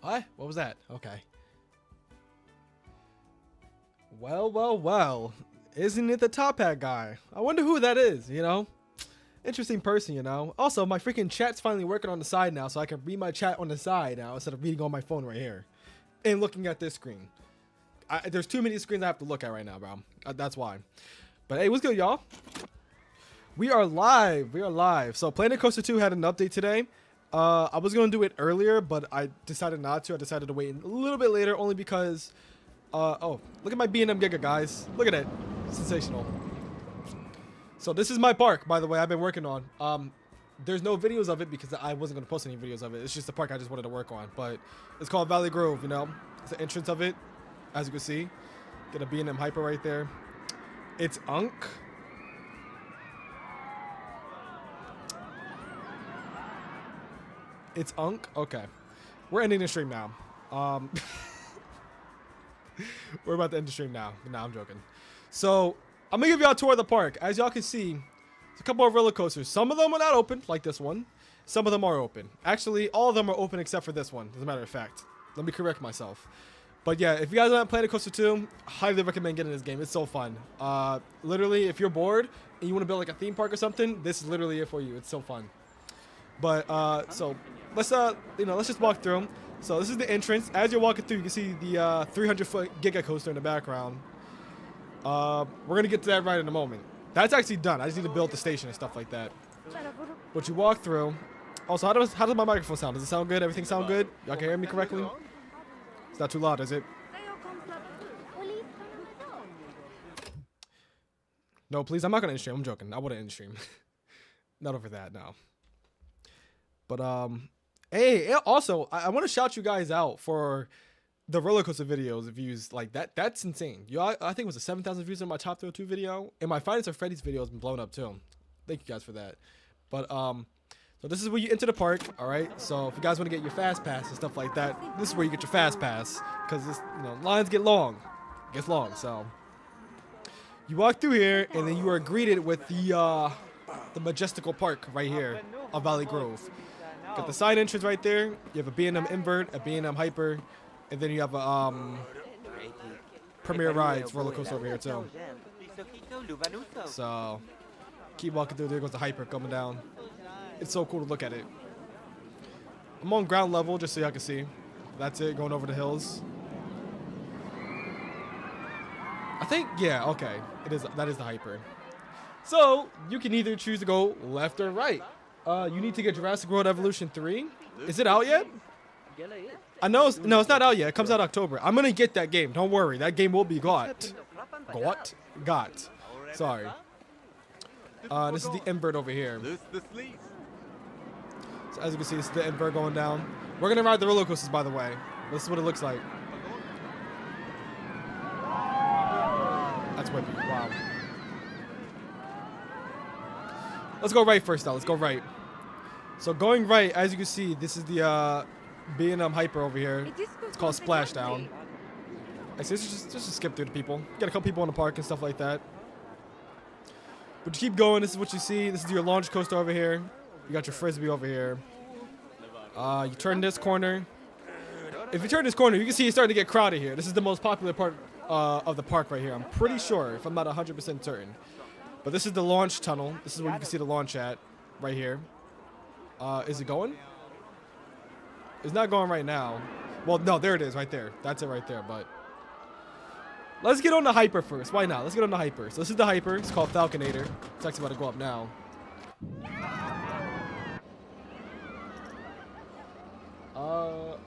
What? What was that? Okay. Well, well, well. Isn't it the top hat guy? I wonder who that is, you know? Interesting person, you know? Also, my freaking chat's finally working on the side now, so I can read my chat on the side now instead of reading on my phone right here. And looking at this screen. There's too many screens I have to look at right now, bro. That's why. But hey, what's good, y'all? We are live. We are live. So Planet Coaster 2 had an update today. I was going to do it earlier, but I decided not to. I decided to wait a little bit later only because... oh, look at my B&M Giga, guys. Look at it. Sensational. So this is my park, by the way, I've been working on. There's no videos of it because I wasn't going to post any videos of it. It's just the park I just wanted to work on. But it's called Valley Grove, you know. It's the entrance of it, as you can see. Get a B&M Hyper right there. It's Unk. It's Unk. Okay. We're ending the stream now. We're about to end the stream now. No, I'm joking. So, I'm going to give y'all a tour of the park. As y'all can see, there's a couple of roller coasters. Some of them are not open, like this one. Some of them are open. Actually, all of them are open except for this one, as a matter of fact. Let me correct myself. But yeah, if you guys haven't played Planet Coaster 2, highly recommend getting this game. It's so fun. Literally, if you're bored and you want to build like a theme park or something, this is literally it for you. It's so fun. But so let's let's just walk through. So this is the entrance. As you're walking through, you can see the 300-foot Giga Coaster in the background. We're gonna get to that right in a moment. That's actually done. I just need to build the station and stuff like that. But you walk through. Also, how does my microphone sound? Does it sound good? Everything sound good? Y'all can hear me correctly? It's not too loud, is it? No, please. I'm not gonna end stream. I'm joking. I wouldn't end stream. Not over that, no. But hey, also I want to shout you guys out for the roller coaster videos views like that. That's insane. I think it was a 7,000 views on my Top Thrill 2 video, and my Finance of Freddy's video has been blown up too. Thank you guys for that. But so this is where you enter the park. All right. So if you guys want to get your fast pass and stuff like that, this is where you get your fast pass because this lines get long. It gets long. So you walk through here, and then you are greeted with the majestical park right here of Valley Grove. Got the side entrance right there. You have a B&M Invert, a B&M Hyper, and then you have a Premier Rides roller coaster over here too. So keep walking through. There goes the Hyper coming down. It's so cool to look at it. I'm on ground level just so y'all can see. That's it, going over the hills. I think, yeah, okay. That is the Hyper. So you can either choose to go left or right. You need to get Jurassic World Evolution 3. Is it out yet? I know. No, it's not out yet. It comes out October. I'm gonna get that game. Don't worry. That game will be got. Got. Sorry. This is the invert over here. So as you can see, this is the invert going down. We're gonna ride the roller coasters, by the way. This is what it looks like. That's whippy. Wow. Let's go right first, though. Let's go right. So going right, as you can see, this is the B&M Hyper over here. It's called Splashdown. Actually, just skip through the people. Got a couple people in the park and stuff like that. But you keep going. This is what you see. This is your launch coaster over here. You got your frisbee over here. You turn this corner. If you turn this corner, you can see it's starting to get crowded here. This is the most popular part of the park right here. I'm pretty sure, if I'm not 100% certain. But this is the launch tunnel. This is where you can see the launch at, right here. Is it going? It's not going right now. Well, no, there it is, right there. That's it right there, but... Let's get on the Hyper first. Why not? Let's get on the Hyper. So this is the Hyper. It's called Falconator. It's actually about to go up now.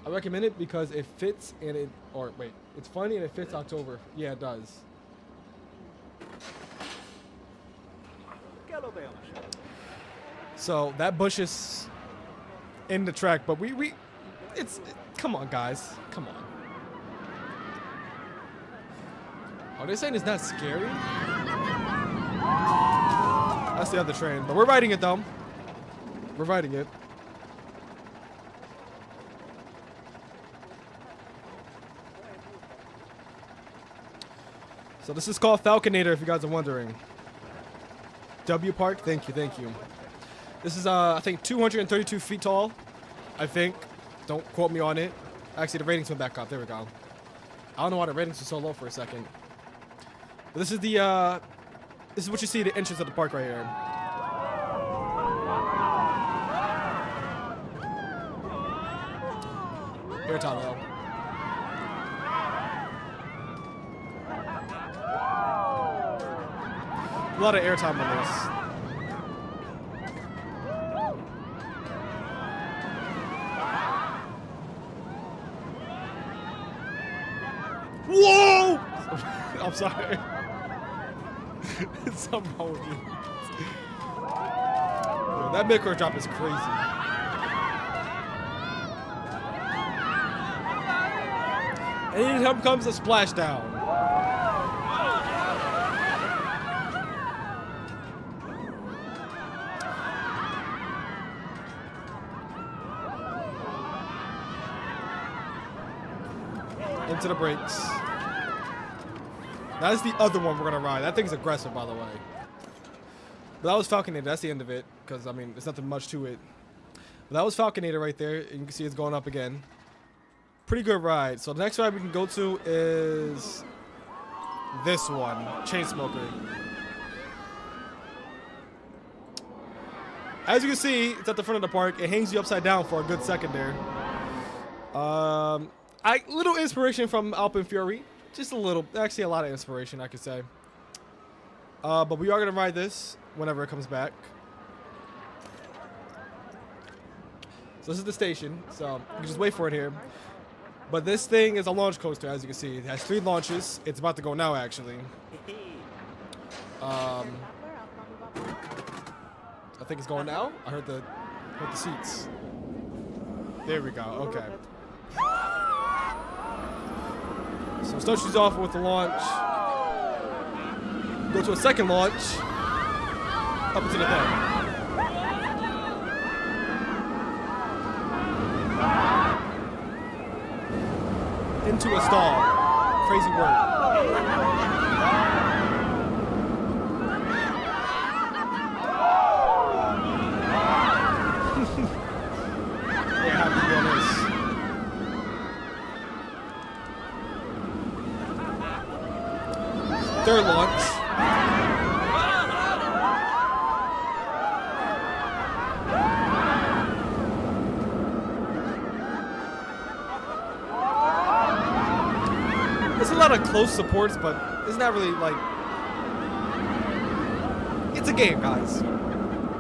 I recommend it because it fits and it... Or, wait. It's funny and it fits October. Yeah, it does. So that bush is in the track, but come on, guys, come on. Are they saying it's not scary? That's the other train, but we're riding it though. We're riding it. So this is called Falconator, if you guys are wondering. W Park, thank you, thank you. This is, I think, 232 feet tall, I think. Don't quote me on it. Actually, the ratings went back up. There we go. I don't know why the ratings were so low for a second. But this is the, this is what you see at the entrance of the park right here. Airtime though. A lot of airtime on this. Whoa! I'm sorry. Something wrong with you. Yo, that mid-court drop is crazy. And here comes a splashdown. Into the brakes. That is the other one we're gonna ride. That thing's aggressive, by the way. But that was Falconator. That's the end of it, because I mean, there's nothing much to it. But that was Falconator right there. And you can see it's going up again. Pretty good ride. So the next ride we can go to is this one, Chainsmoker. As you can see, it's at the front of the park. It hangs you upside down for a good second there. Little inspiration from Alpine Fury. Just a little, actually a lot of inspiration, I could say. But we are gonna ride this whenever it comes back. So this is the station, so you can just wait for it here. But this thing is a launch coaster, as you can see. It has 3 launches. It's about to go now, actually. I think it's going now. I heard the seats. There we go. Okay. So it starts you off with the launch. Go to a second launch. Up into the thing. Into a stall. Crazy word. Yeah, how do you do this? Third launch. There's a lot of close supports, but it's not really like... It's a game, guys.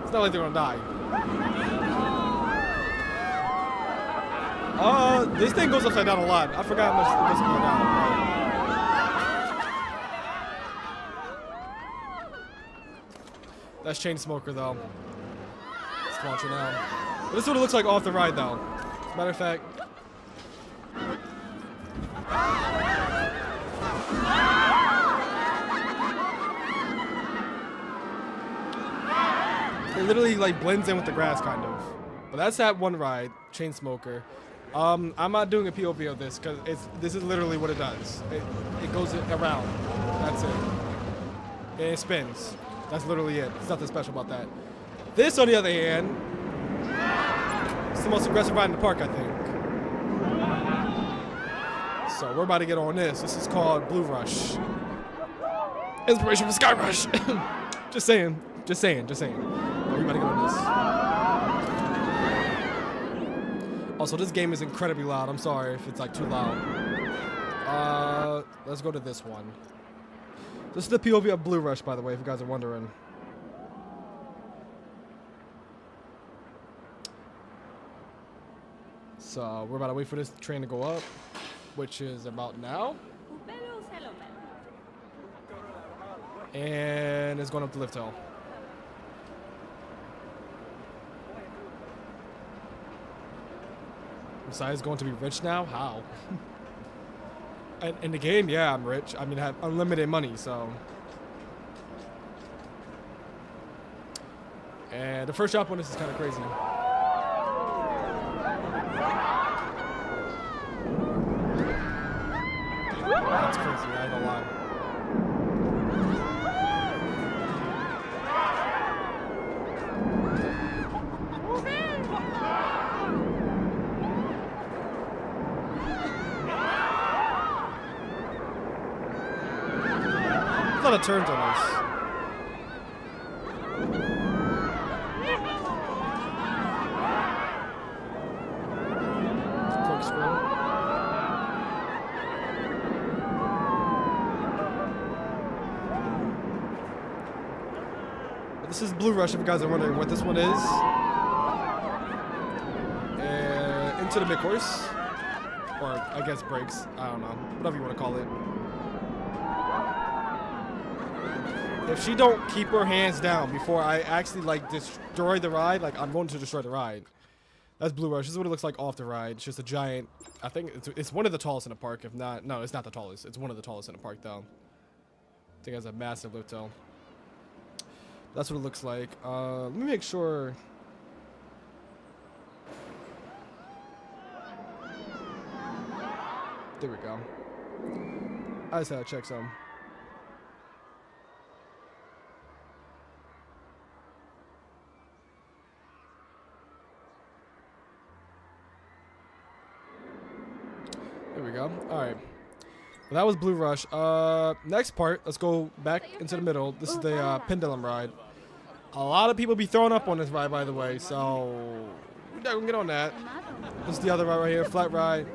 It's not like they're gonna die. This thing goes upside down a lot. I forgot how much it goes upside down. That's Chainsmoker, though. Let's launch her now. But this is what it looks like off the ride, though. As a matter of fact... It literally like blends in with the grass, kind of. But that's that one ride, Chainsmoker. I'm not doing a POV of this because this is literally what it does. It goes around. That's it. And it spins. That's literally it. There's nothing special about that. This, on the other hand, is the most aggressive ride in the park, I think. So we're about to get on this. This is called Blue Rush. Inspiration for Sky Rush. Just saying. Just saying. Just saying. Oh, we about to get on this. Also, this game is incredibly loud. I'm sorry if it's like too loud. Let's go to this one. This is the POV of Blue Rush, by the way, if you guys are wondering. So we're about to wait for this train to go up, which is about now. And it's going up the lift hill. Messiah's going to be rich now? How? In the game, yeah, I'm rich. I mean, I have unlimited money, so. And the first drop on this is kind of crazy. That's crazy, I ain't gonna lie. A lot of turns on this. Corkscrew. This is Blue Rush, if you guys are wondering what this one is. And into the mid-course. Or, I guess, brakes. I don't know. Whatever you want to call it. If she don't keep her hands down before I actually, like, destroy the ride, like, I'm going to destroy the ride. That's Blue Rush. This is what it looks like off the ride. It's just a giant... I think it's one of the tallest in the park, if not... No, it's not the tallest. It's one of the tallest in the park, though. I think it has a massive lift hill. That's what it looks like. Let me make sure... There we go. I just had to check some. There we go. All right. Well, that was Blue Rush. Next part, let's go back into the middle. This is the pendulum ride. A lot of people be throwing up on this ride, by the way, so we're not gonna get on that. This is the other ride right here, flat ride.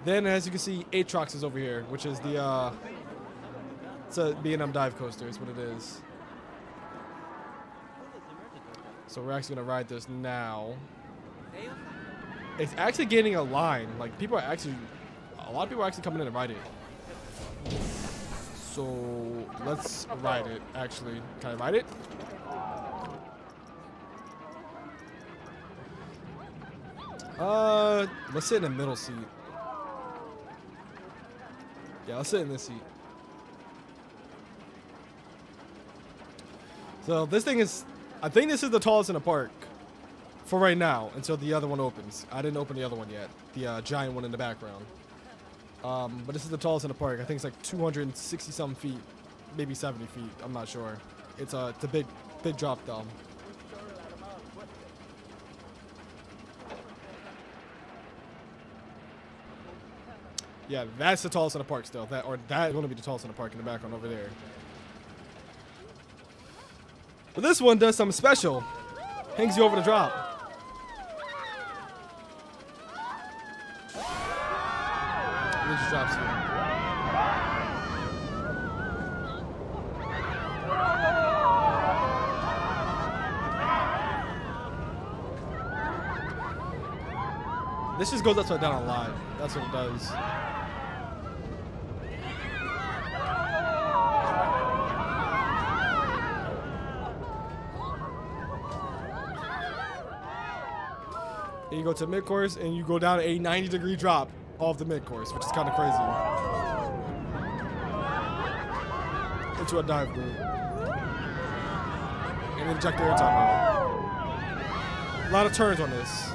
Then, as you can see, Aatrox is over here, which is the it's a B&M dive coaster. Is what it is. So we're actually gonna ride this now. It's actually getting a line. Like, people are actually, a lot of people are actually coming in and ride it. So let's ride it. Actually, can I ride it? Let's sit in the middle seat. Yeah, let's sit in this seat. So this thing is, I think this is the tallest in the park for right now until the other one opens. I didn't open the other one yet, the giant one in the background. But this is the tallest in the park. I think it's like 260 some feet, maybe 70 feet. I'm not sure. It's a big drop though. Yeah, that's the tallest in the park still. That's going to be the tallest in the park in the background over there. But this one does something special. Hangs you over the drop. It just drops you. This just goes upside down on live. That's what it does. And you go to mid-course, and you go down a 90-degree drop off the mid-course, which is kind of crazy. Into a dive group. And inject air time out. A lot of turns on this.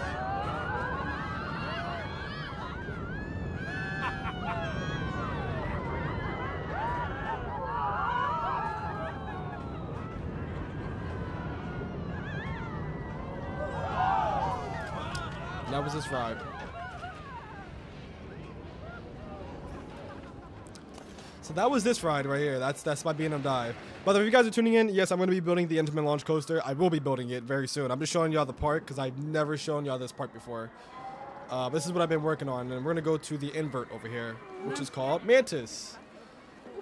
That was this ride. So that was this ride right here. That's my B&M dive. By the way, if you guys are tuning in, yes, I'm going to be building the Intimin launch coaster. I will be building it very soon. I'm just showing y'all the part because I've never shown y'all this part before. This is what I've been working on, and we're going to go to the invert over here, which is called Mantis.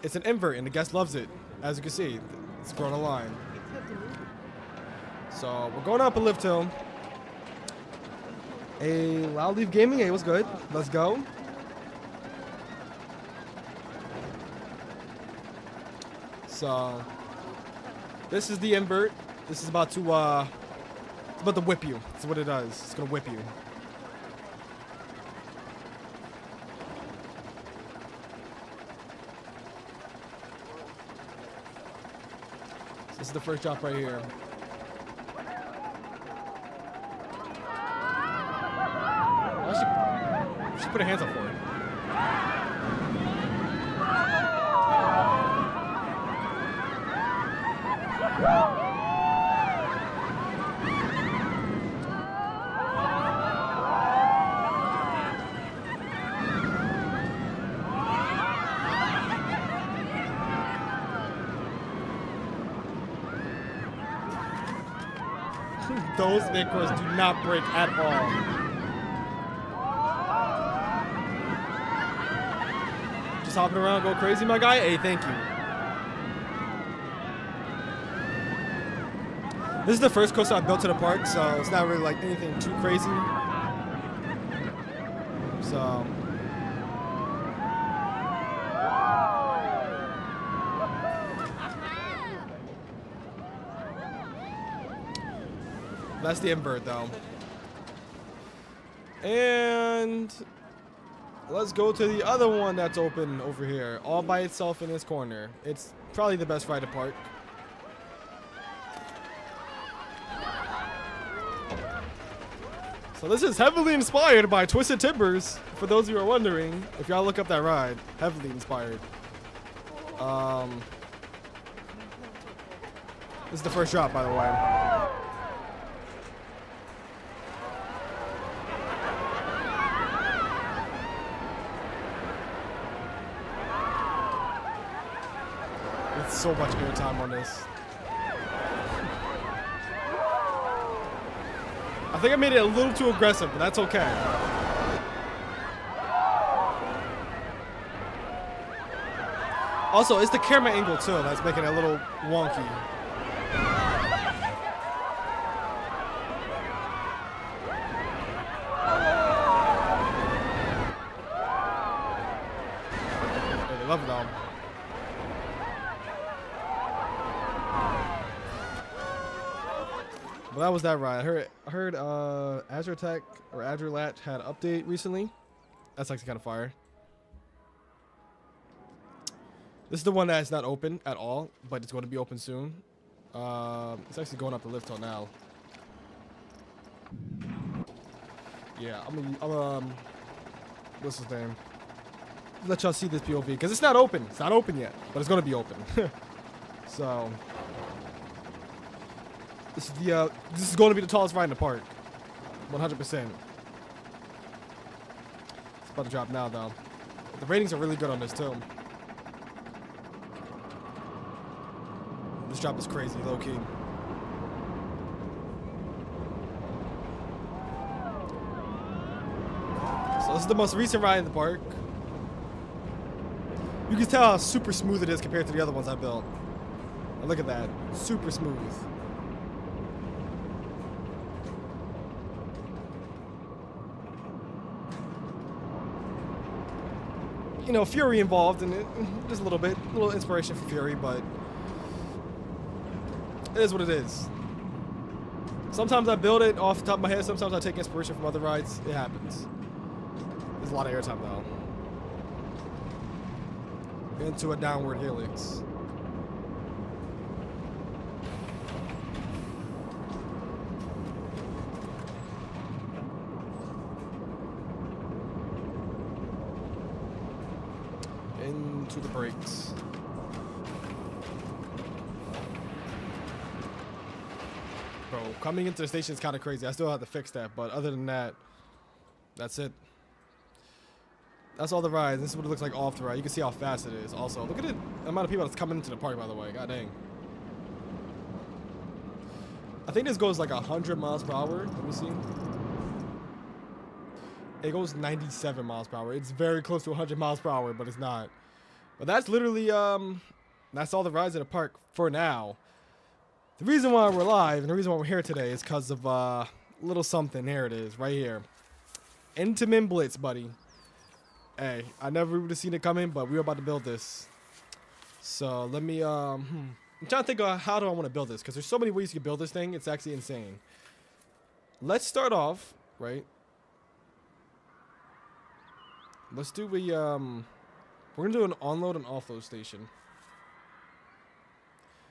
It's an invert, and the guest loves it. As you can see, it's growing a line. So we're going up a lift hill. A Loud Leaf Gaming, hey, what's good? Let's go. So, this is the invert. This is about to, it's about to whip you. That's what it does. It's gonna whip you. So this is the first drop right here. She put her hands up for it. Those mid-course do not break at all. Just hopping around, go crazy, my guy. Hey, thank you. This is the first coaster I built to the park, so it's not really like anything too crazy. So. That's the invert, though. And let's go to the other one that's open over here, all by itself in this corner. It's probably the best ride to park. So this is heavily inspired by Twisted Timbers, for those of you who are wondering. If y'all look up that ride, heavily inspired. This is the first drop, by the way. It's so much airtime on this. I think I made it a little too aggressive, but that's okay. Also, it's the camera angle too that's making it a little wonky. Hey, they love it though. Well, that was that ride. I heard Azure Tech or Azure Latch had an update recently. That's actually kind of fire. This is the one that's not open at all, but it's going to be open soon. It's actually going up the lift hill now. Yeah, I'm what's his name? Let y'all see this POV because it's not open. It's not open yet, but it's going to be open. So. This is going to be the tallest ride in the park, 100%. It's about to drop now, though. The ratings are really good on this too. This drop is crazy, low key. So this is the most recent ride in the park. You can tell how super smooth it is compared to the other ones I built. And look at that, super smooth. You know, Fury involved in it, just a little bit, a little inspiration for Fury, but it is what it is. Sometimes I build it off the top of my head, sometimes I take inspiration from other rides. It happens. There's a lot of airtime though. Into a downward helix. Into the brakes. Bro, coming into the station is kind of crazy. I still have to fix that, but other than that, that's it. That's all the rides. This is what it looks like off the ride. You can see how fast it is. Also, look at the amount of people that's coming into the park, by the way. God dang. I think this goes like 100 miles per hour. Let me see. It goes 97 miles per hour. It's very close to 100 miles per hour, but it's not. But that's literally, that's all the rides at the park for now. The reason why we're live and the reason why we're here today is because of a little something. Here it is, right here. Intimin Blitz, buddy. Hey, I never would have seen it coming, but we were about to build this. So let me, I'm trying to think of how do I want to build this, because there's so many ways you can build this thing. It's actually insane. Let's start off, right? Let's do a, we're going to do an onload and offload station.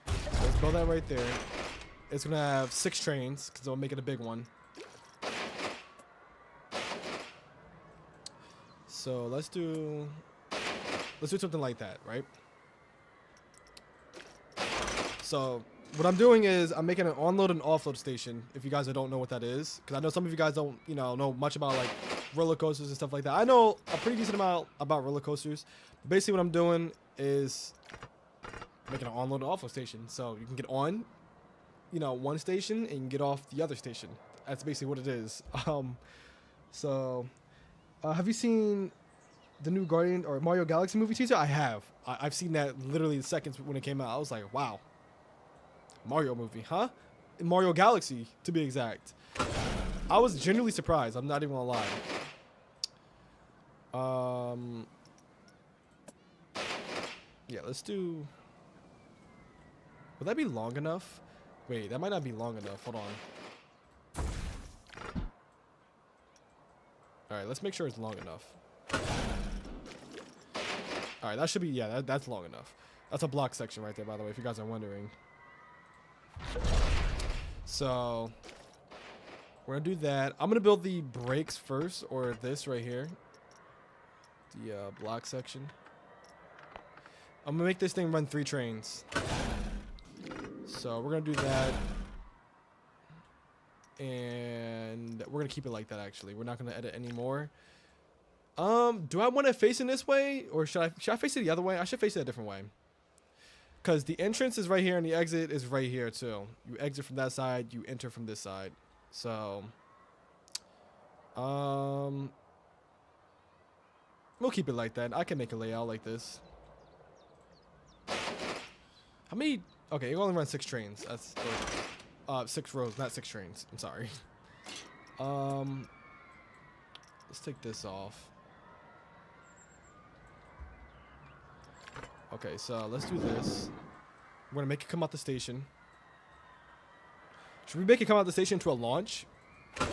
So let's build that right there. It's going to have 6 trains, because I'll make it a big one. So let's do something like that, right? So what I'm doing is I'm making an onload and offload station. If you guys don't know what that is, because I know some of you guys don't, know much about like roller coasters and stuff like that. I know a pretty decent amount about roller coasters. But basically, what I'm doing is making an onload and offload station, so you can get on you know, one station and get off the other station. That's basically what it is. So have you seen the new Guardian or Mario Galaxy movie teaser? I have. I've seen that literally the seconds when it came out. I was like, wow, Mario movie, huh? Mario Galaxy, to be exact. I was genuinely surprised. I'm not even gonna lie. Yeah, let's do. Would that be long enough? Wait, that might not be long enough. Hold on. All right, let's make sure it's long enough. All right, that should be, yeah, that's long enough. That's a block section right there, by the way, if you guys are wondering. So we're gonna do that. I'm gonna build the brakes first, or this right here, the block section. I'm gonna make this thing run 3 trains. So we're gonna do that, and we're gonna keep it like that. Actually, we're not gonna edit anymore. Do I want to face it this way, or should I face it the other way? I should face it a different way, because the entrance is right here and the exit is right here too. You exit from that side, you enter from this side. So we'll keep it like that. I can make a layout like this. How many? Okay, you only run 6 trains. That's 6 rows, not 6 trains. I'm sorry. Let's take this off. Okay, so let's do this. We're gonna make it come out the station. Should we make it come out the station to a launch? I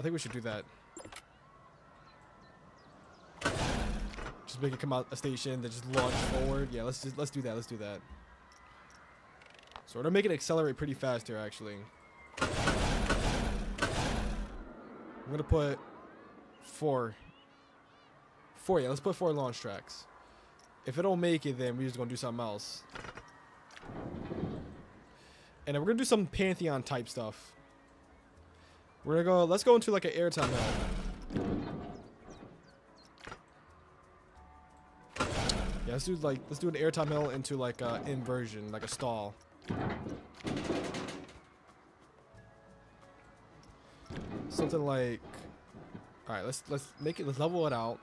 think we should do that. Just make it come out a station, then just launch forward. Yeah, let's do that. Let's do that. So we're gonna make it accelerate pretty fast here, actually. I'm gonna put 4. Yeah, let's put 4 launch tracks. If it don't make it, then we're just gonna do something else. And then we're gonna do some Pantheon type stuff. We're gonna go. Let's go into like an airtime hill. Yeah, let's do an airtime hill into like a inversion, like a stall. Something like. All right, let's make it. Let's level it out.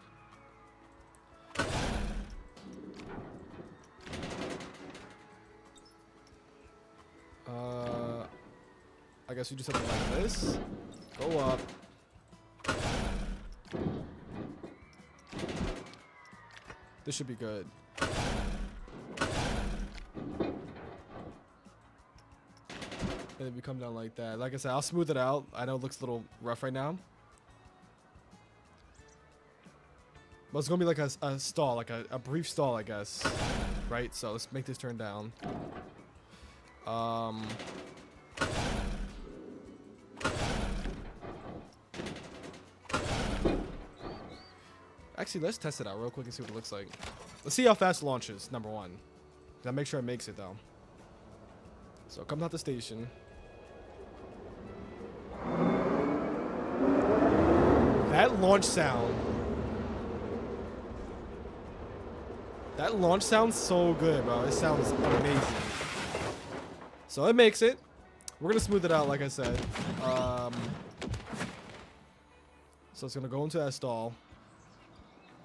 I guess we do something like this. Go up. This should be good. And then we come down like that. Like I said, I'll smooth it out. I know it looks a little rough right now. But it's going to be like a stall, like a brief stall, I guess. Right? So let's make this turn down. Actually, let's test it out real quick and see what it looks like. Let's see how fast it launches, number 1. Gotta make sure it makes it, though. So, comes out the station. That launch sound. That launch sounds so good, bro. It sounds amazing. So, it makes it. We're gonna smooth it out, like I said. So, it's gonna go into that stall.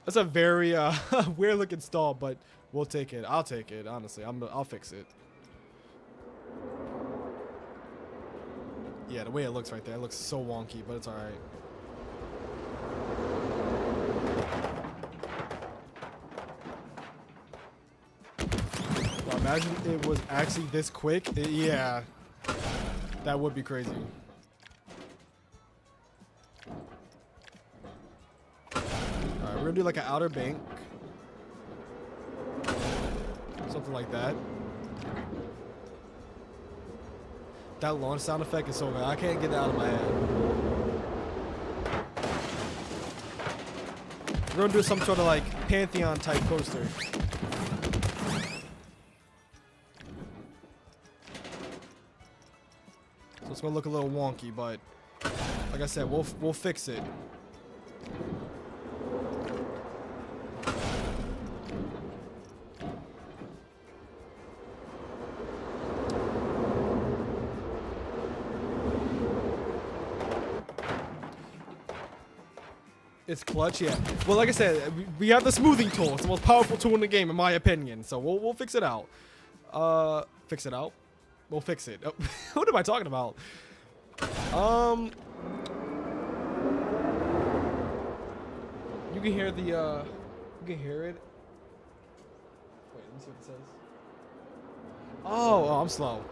That's a very weird looking stall, but we'll take it. I'll take it, honestly. I'll fix it. Yeah, the way it looks right there, it looks so wonky, but it's all right. Well, imagine it was actually this quick. Yeah, that would be crazy. We're gonna do like an outer bank. Something like that. That launch sound effect is so good. I can't get it out of my head. We're gonna do some sort of like Pantheon type coaster. So it's gonna look a little wonky, but like I said, we'll fix it. It's clutch, yeah. Well, like I said, we have the smoothing tool. It's the most powerful tool in the game, in my opinion. So we'll fix it out. Fix it out. We'll fix it. Oh, what am I talking about? You can hear the you can hear it. Wait, let me see what it says. Oh, I'm slow.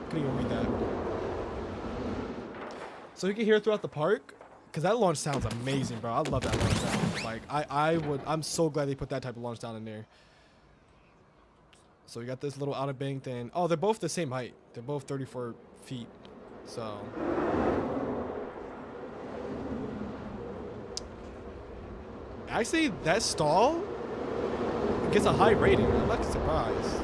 Couldn't even read that. So you can hear it throughout the park, because that launch sounds amazing, bro. I love that launch sound. Like I'm so glad they put that type of launch down in there. So we got this little outer bank thing. Oh, they're both the same height. They're both 34 feet. So actually, that stall gets a high rating. I'm not surprised.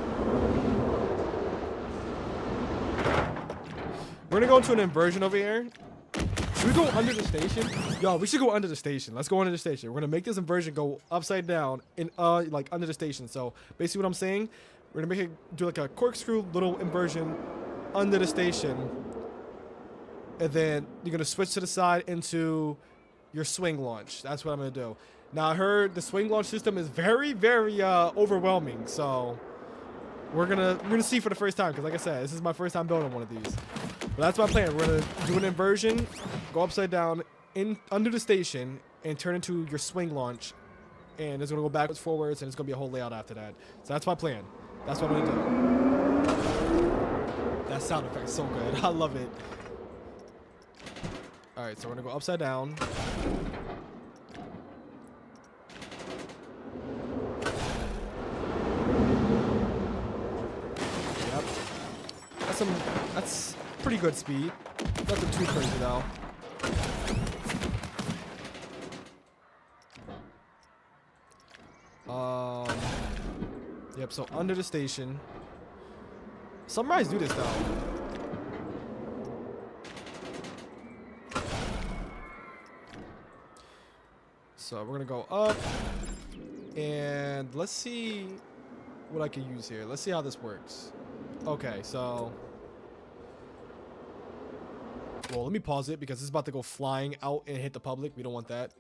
We're gonna go into an inversion over here. Should we go under the station? Yo, we should go under the station. Let's go under the station. We're gonna make this inversion go upside down in like under the station. So basically what I'm saying, we're gonna make it do like a corkscrew little inversion under the station. And then you're gonna switch to the side into your swing launch. That's what I'm gonna do. Now I heard the swing launch system is very, very overwhelming. So we're gonna see for the first time, because like I said, this is my first time building one of these. But that's my plan. We're gonna do an inversion, go upside down in under the station, and turn into your swing launch. And it's gonna go backwards, forwards, and it's gonna be a whole layout after that. So that's my plan. That's what I'm gonna do. That sound effect is so good. I love it. All right, so we're gonna go upside down. Yep. That's pretty good speed. Nothing too crazy though. Yep, so under the station. Some rides do this though. So we're gonna go up, and let's see what I can use here. Let's see how this works. Okay, so well, let me pause it because it's about to go flying out and hit the public. We don't want that.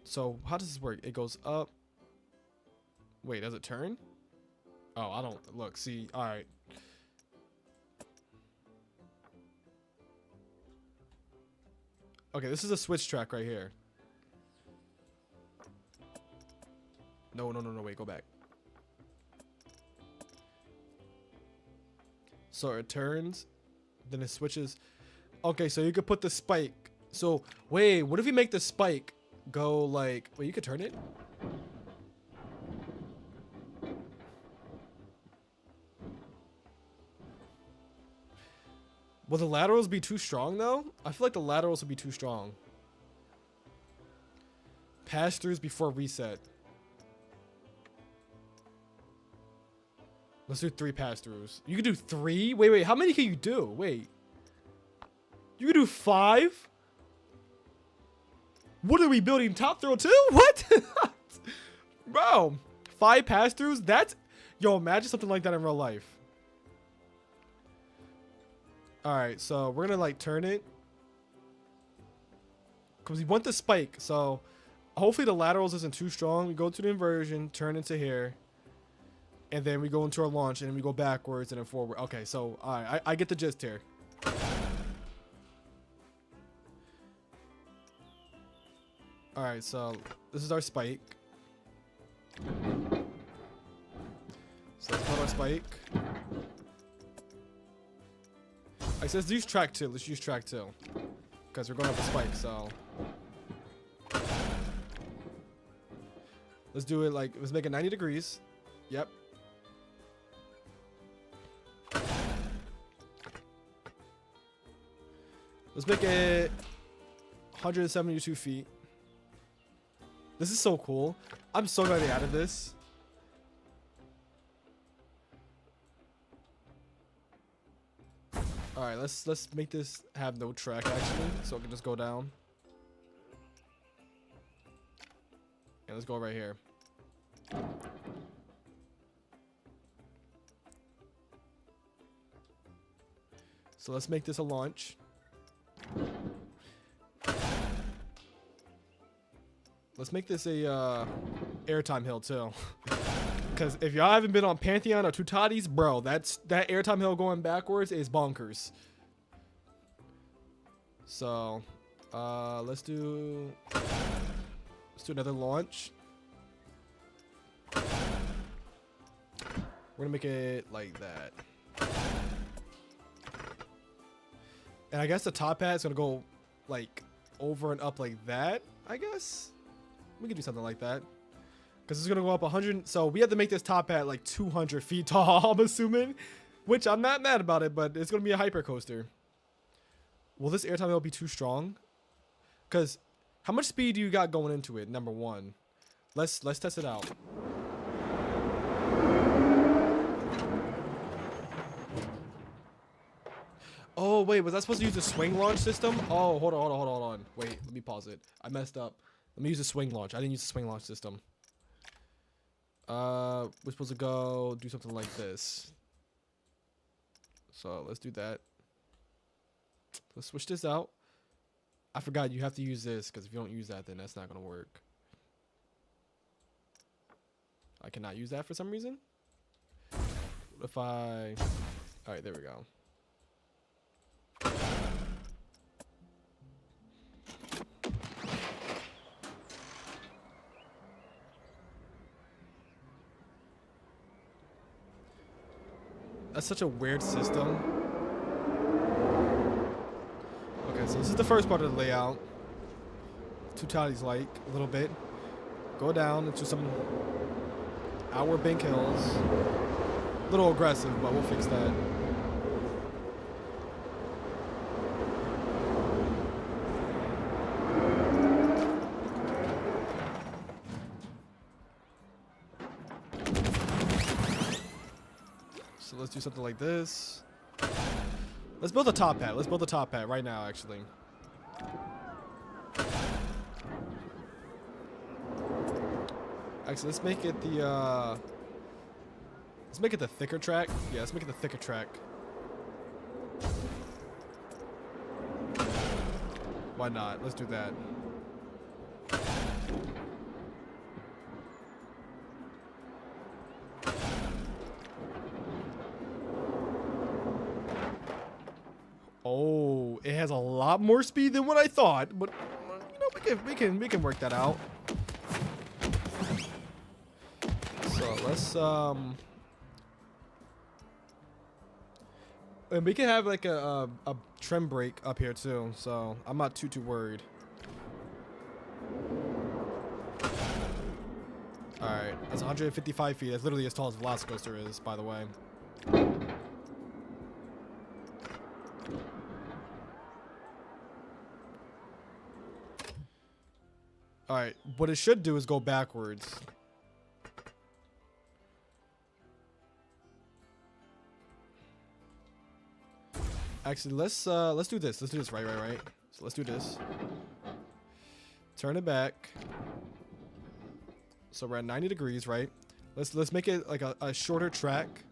So how does this work? It goes up. Wait, does it turn? Oh, I don't look. See, all right. Okay, this is a switch track right here. No, wait, go back. So it turns, then it switches. Okay, so you could put the spike. So, wait, what if you make the spike go like, wait, you could turn it? Will the laterals be too strong though? I feel like the laterals will be too strong. Pass-throughs before reset. Let's do 3 pass-throughs. You can do 3? Wait, how many can you do? Wait. You can do 5? What are we building? Top throw 2? What? Bro, 5 pass-throughs? That's... Yo, imagine something like that in real life. Alright, so we're gonna like turn it. Because we want the spike. So hopefully the laterals isn't too strong. We go to the inversion, turn into here. And then we go into our launch and we go backwards and then forward. Okay, so alright, I get the gist here. Alright, so this is our spike. So let's put our spike. I says use track 2. Let's use track 2. Because we're going up a spike, so. Let's do it like, let's make it 90 degrees. Yep. Let's make it 172 feet. This is so cool. I'm so glad they added this. All right, let's make this have no track actually, so it can just go down. And let's go right here. So let's make this a launch. Let's make this a airtime hill too. Because if y'all haven't been on Pantheon or Tutatis, bro, that airtime hill going backwards is bonkers. So, let's do another launch. We're gonna make it like that. And I guess the top hat is gonna go like over and up like that, I guess. We can do something like that. Because it's gonna go up 100. So we have to make this top hat like 200 feet tall, I'm assuming. Which I'm not mad about it, but it's gonna be a hyper coaster. Will this airtime hill be too strong? Because how much speed do you got going into it? Number one. Let's test it out. Oh wait, was I supposed to use the swing launch system? Oh, hold on. Wait, let me pause it. I messed up. Let me use the swing launch. I didn't use the swing launch system. We're supposed to go do something like this. So let's do that. Let's switch this out. I forgot you have to use this because if you don't use that, then that's not gonna work. I cannot use that for some reason. What if I... Alright, there we go. That's such a weird system. Okay, so this is the first part of the layout. Tutatis like a little bit. Go down into some outward bank hills. A little aggressive, but we'll fix that. So let's do something like this. Let's build a top hat. Let's build a top hat right now, actually. Actually, let's make it the thicker track. Yeah, let's make it the thicker track. Why not? Let's do that. Oh, it has a lot more speed than what I thought, but you know, we can work that out. So let's and we can have like a trim brake up here too, so I'm not too worried. All right, that's 155 feet. That's literally as tall as Velocicoaster is, by the way. All right, what it should do is go backwards. Actually, let's do this. Let's do this right. So let's do this. Turn it back. So we're at 90 degrees, right? Let's make it like a shorter track.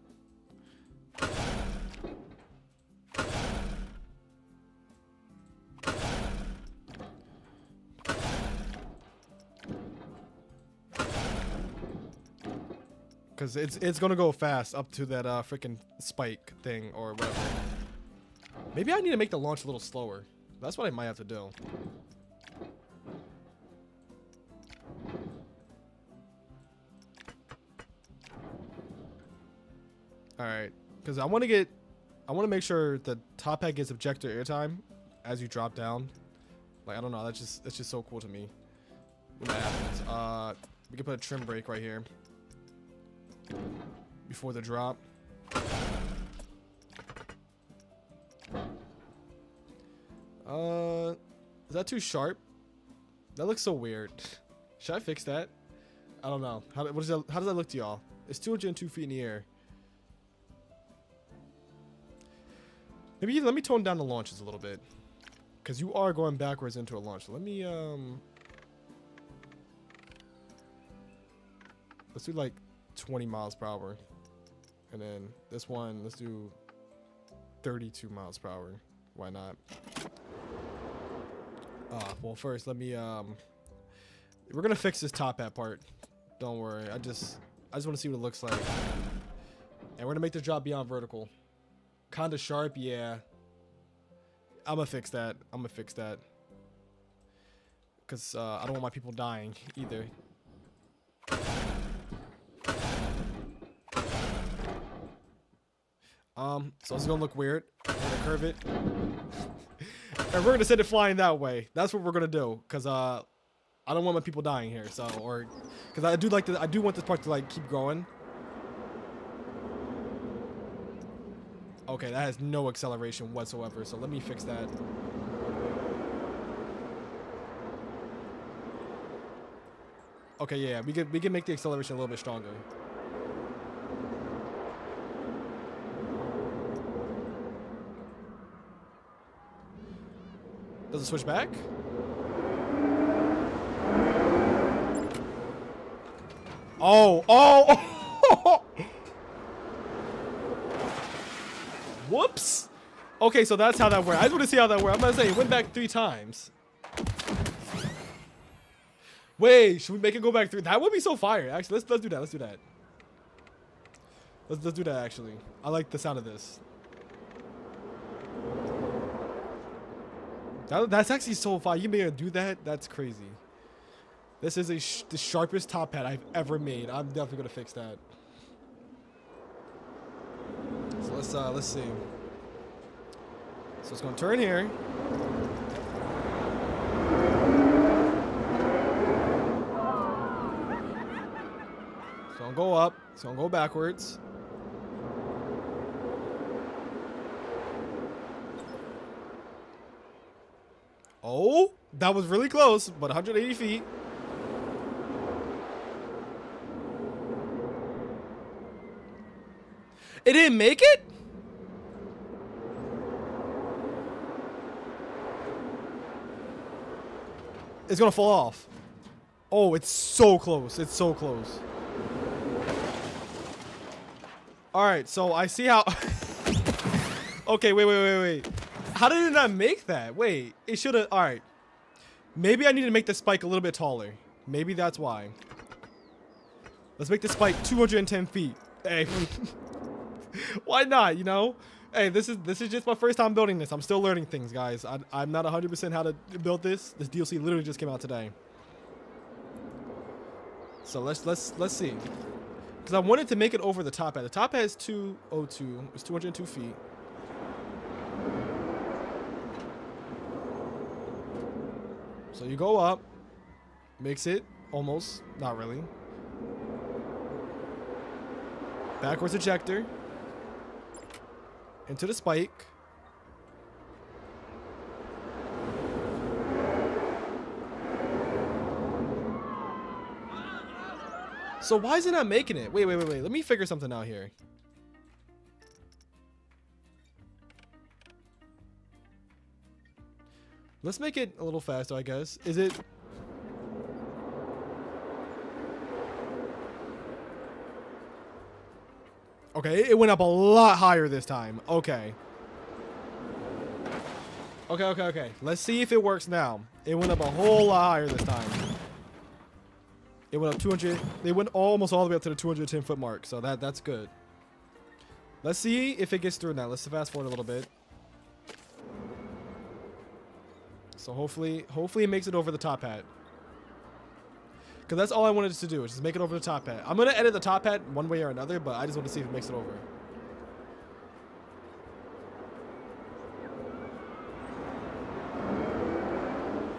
Because it's gonna go fast up to that freaking spike thing or whatever. Maybe I need to make the launch a little slower. That's what I might have to do. All right, because I want to make sure the top hat gets objector airtime as you drop down. Like, I don't know, that's just so cool to me when that happens. We can put a trim brake right here before the drop. Is that too sharp? That looks so weird. Should I fix that? I don't know. How does that look to y'all? It's 202 feet in the air. Maybe let me tone down the launches a little bit, because you are going backwards into a launch. So let me let's do like 20 miles per hour, and then this one let's do 32 miles per hour. Why not? Well, first let me We're gonna fix this top hat part. Don't worry. I just want to see what it looks like. And we're gonna make the drop beyond vertical. Kinda sharp, yeah. I'm gonna fix that. Cause I don't want my people dying either. So it's gonna look weird. We're gonna curve it. And we're gonna send it flying that way. That's what we're gonna do. Cause I don't want my people dying here. So, or cause I do want this part to like keep growing. Okay, that has no acceleration whatsoever. So let me fix that. Okay, yeah, we can make the acceleration a little bit stronger. Does it switch back? Oh! Whoops! Okay, so that's how that works. I just want to see how that works. I'm gonna say it went back 3 times. Wait, should we make it go back 3? That would be so fire. Actually, let's do that. Let's do that. Let's do that. Actually, I like the sound of this. That's actually so fire. You may do that. That's crazy. This is the sharpest top hat I've ever made. I'm definitely gonna fix that. So let's see. So it's gonna turn here. It's gonna go up. It's gonna go backwards. Oh, that was really close, but 180 feet. It didn't make it? It's gonna fall off. Oh, it's so close. It's so close. All right, so I see how... Okay, wait. How did it not make that? Wait, it should have... All right. Maybe I need to make the spike a little bit taller. Maybe that's why. Let's make the spike 210 feet. Hey. Why not, you know? Hey, this is just my first time building this. I'm still learning things, guys. I'm not 100% how to build this. This DLC literally just came out today. So let's see. Because I wanted to make it over the top hat. The top hat is 202. It's 202 feet. So you go up, mix it, almost, not really. Backwards ejector. Into the spike. So why is it not making it? Wait. Let me figure something out here. Let's make it a little faster, I guess. Is it... Okay, it went up a lot higher this time. Okay. Okay. Let's see if it works now. It went up a whole lot higher this time. It went up 200. They went almost all the way up to the 210 foot mark. So that's good. Let's see if it gets through now. Let's fast forward a little bit. So hopefully it makes it over the top hat. Because that's all I wanted to do, is just make it over the top hat. I'm going to edit the top hat one way or another, but I just want to see if it makes it over.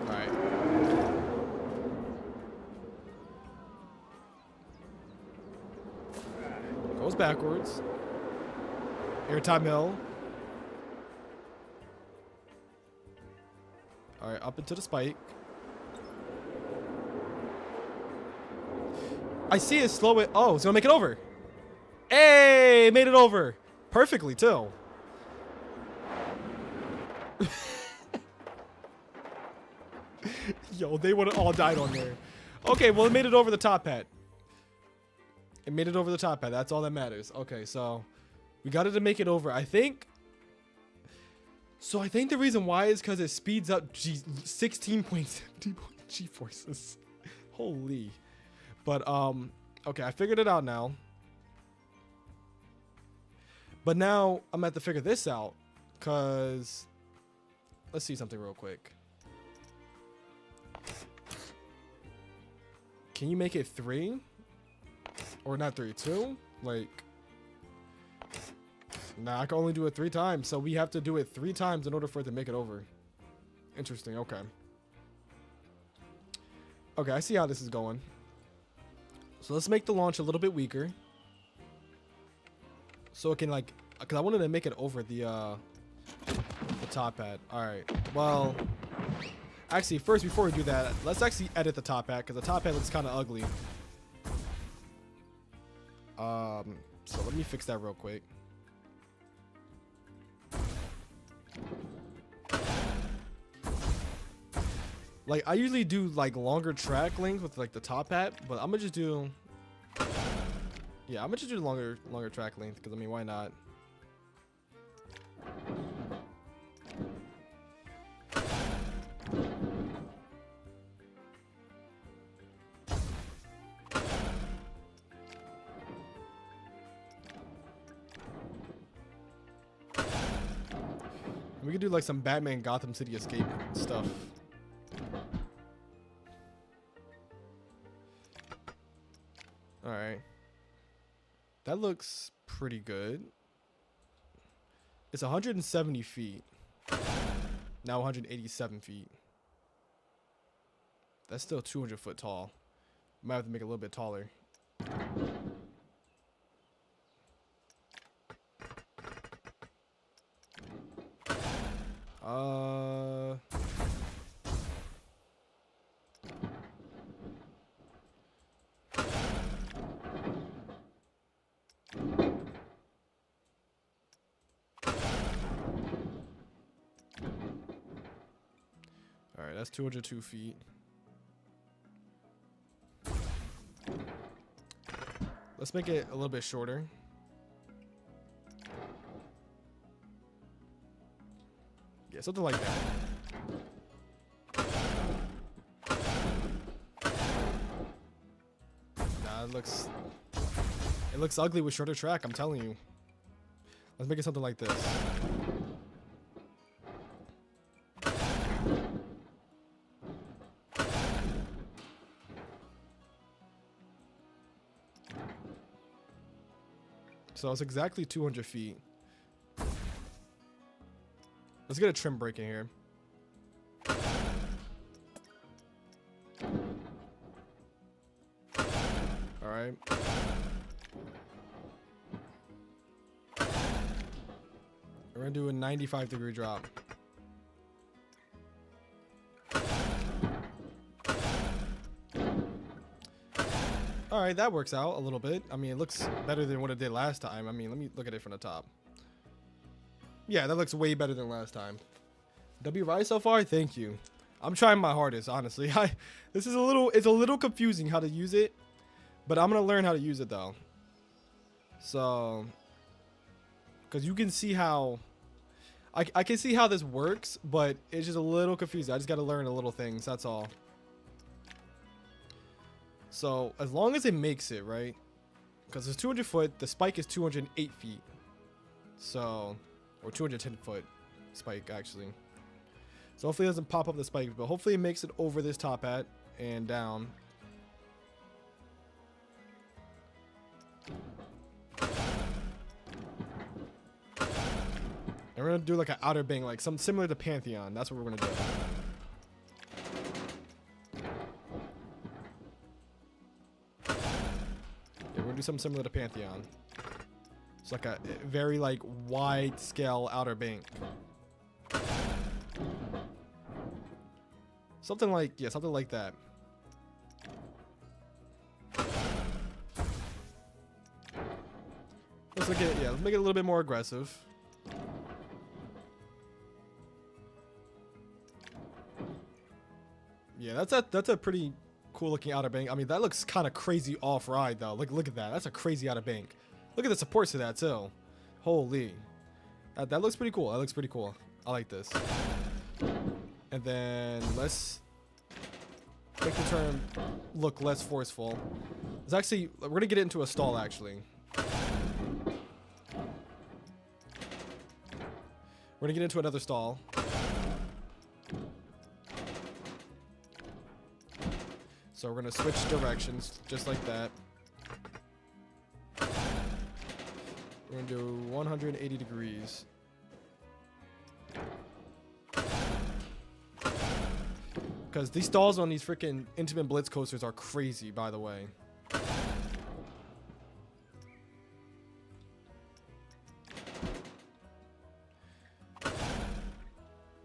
Alright. Goes backwards. Airtime hill. Alright, up into the spike. I see it slow it. Oh, it's gonna make it over. Hey, made it over. Perfectly, too. Yo, they would have all died on there. Okay, well, it made it over the top hat. It made it over the top hat. That's all that matters. Okay, so we got it to make it over. I think the reason why is because it speeds up 16.70 G-forces. Holy. But okay, I figured it out now. But now I'm gonna have to figure this out, cause let's see something real quick. Can you make it 3? Or not 3, 2? Like, nah, I can only do it 3 times, so we have to do it 3 times in order for it to make it over. Interesting. Okay. Okay, I see how this is going. So let's make the launch a little bit weaker. So it can, like, because I wanted to make it over the top hat. All right. Well, actually, first, before we do that, let's actually edit the top hat, because the top hat looks kind of ugly. So let me fix that real quick. Like, I usually do like longer track length with like the top hat, but I'm gonna just do, yeah, I'm gonna just do longer track length, because I mean, why not? We could do like some Batman Gotham City escape stuff. All right. That looks pretty good. It's 170 feet. Now 187 feet. That's still 200 foot tall. Might have to make it a little bit taller. All right, that's 202 feet. Let's make it a little bit shorter. Yeah, something like that. Nah, it looks ugly with shorter track, I'm telling you. Let's make it something like this. So it's exactly 200 feet. Let's get a trim break in here. All right. We're gonna do a 95-degree drop. All right, that works out a little bit. I mean, it looks better than what it did last time. I mean, let me look at it from the top. Yeah, that looks way better than last time. W right so far? Thank you. I'm trying my hardest, honestly. It's a little confusing how to use it, but I'm gonna learn how to use it though. So, because you can see how I can see how this works, but it's just a little confusing. I just got to learn a little things. That's all. So as long as it makes it right, because it's 200 foot, the spike is 208 feet. So, or 210 foot spike actually. So hopefully it doesn't pop up the spike, but hopefully it makes it over this top hat and down. And we're gonna do like an outer bank, like some similar to Pantheon. That's what we're gonna do. Yeah, we're gonna do something similar to Pantheon. It's like a very like wide scale outer bank. Something like, yeah, something like that. Let's look at, yeah, let's make it a little bit more aggressive. Yeah, that's a pretty cool looking outer bank. I mean, that looks kind of crazy off ride though. Look at that. That's a crazy outer bank. Look at the supports to that too. Holy, that looks pretty cool. That looks pretty cool. I like this. And then let's make the turn look less forceful. It's actually, we're gonna get it into a stall actually. We're gonna get into another stall. So we're gonna switch directions just like that. We're gonna do 180 degrees. Because these stalls on these freaking Intimin Blitz coasters are crazy, by the way.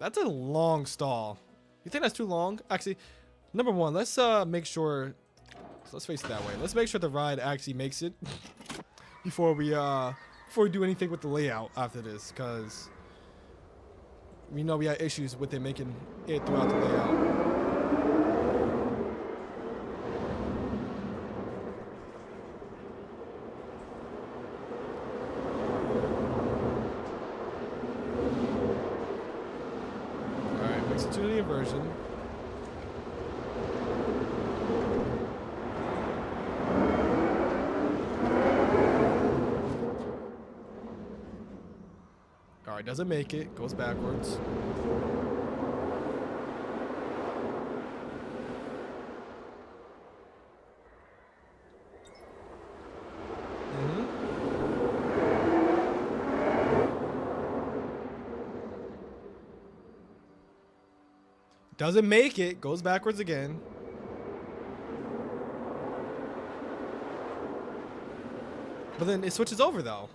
That's a long stall. You think that's too long? Actually, number one, let's make sure. So let's face it that way. Let's make sure the ride actually makes it before we do anything with the layout after this, because we know we had issues with it making it throughout the layout. To the inversion. Alright, doesn't make it, goes backwards. Doesn't make it, goes backwards again. But then it switches over though.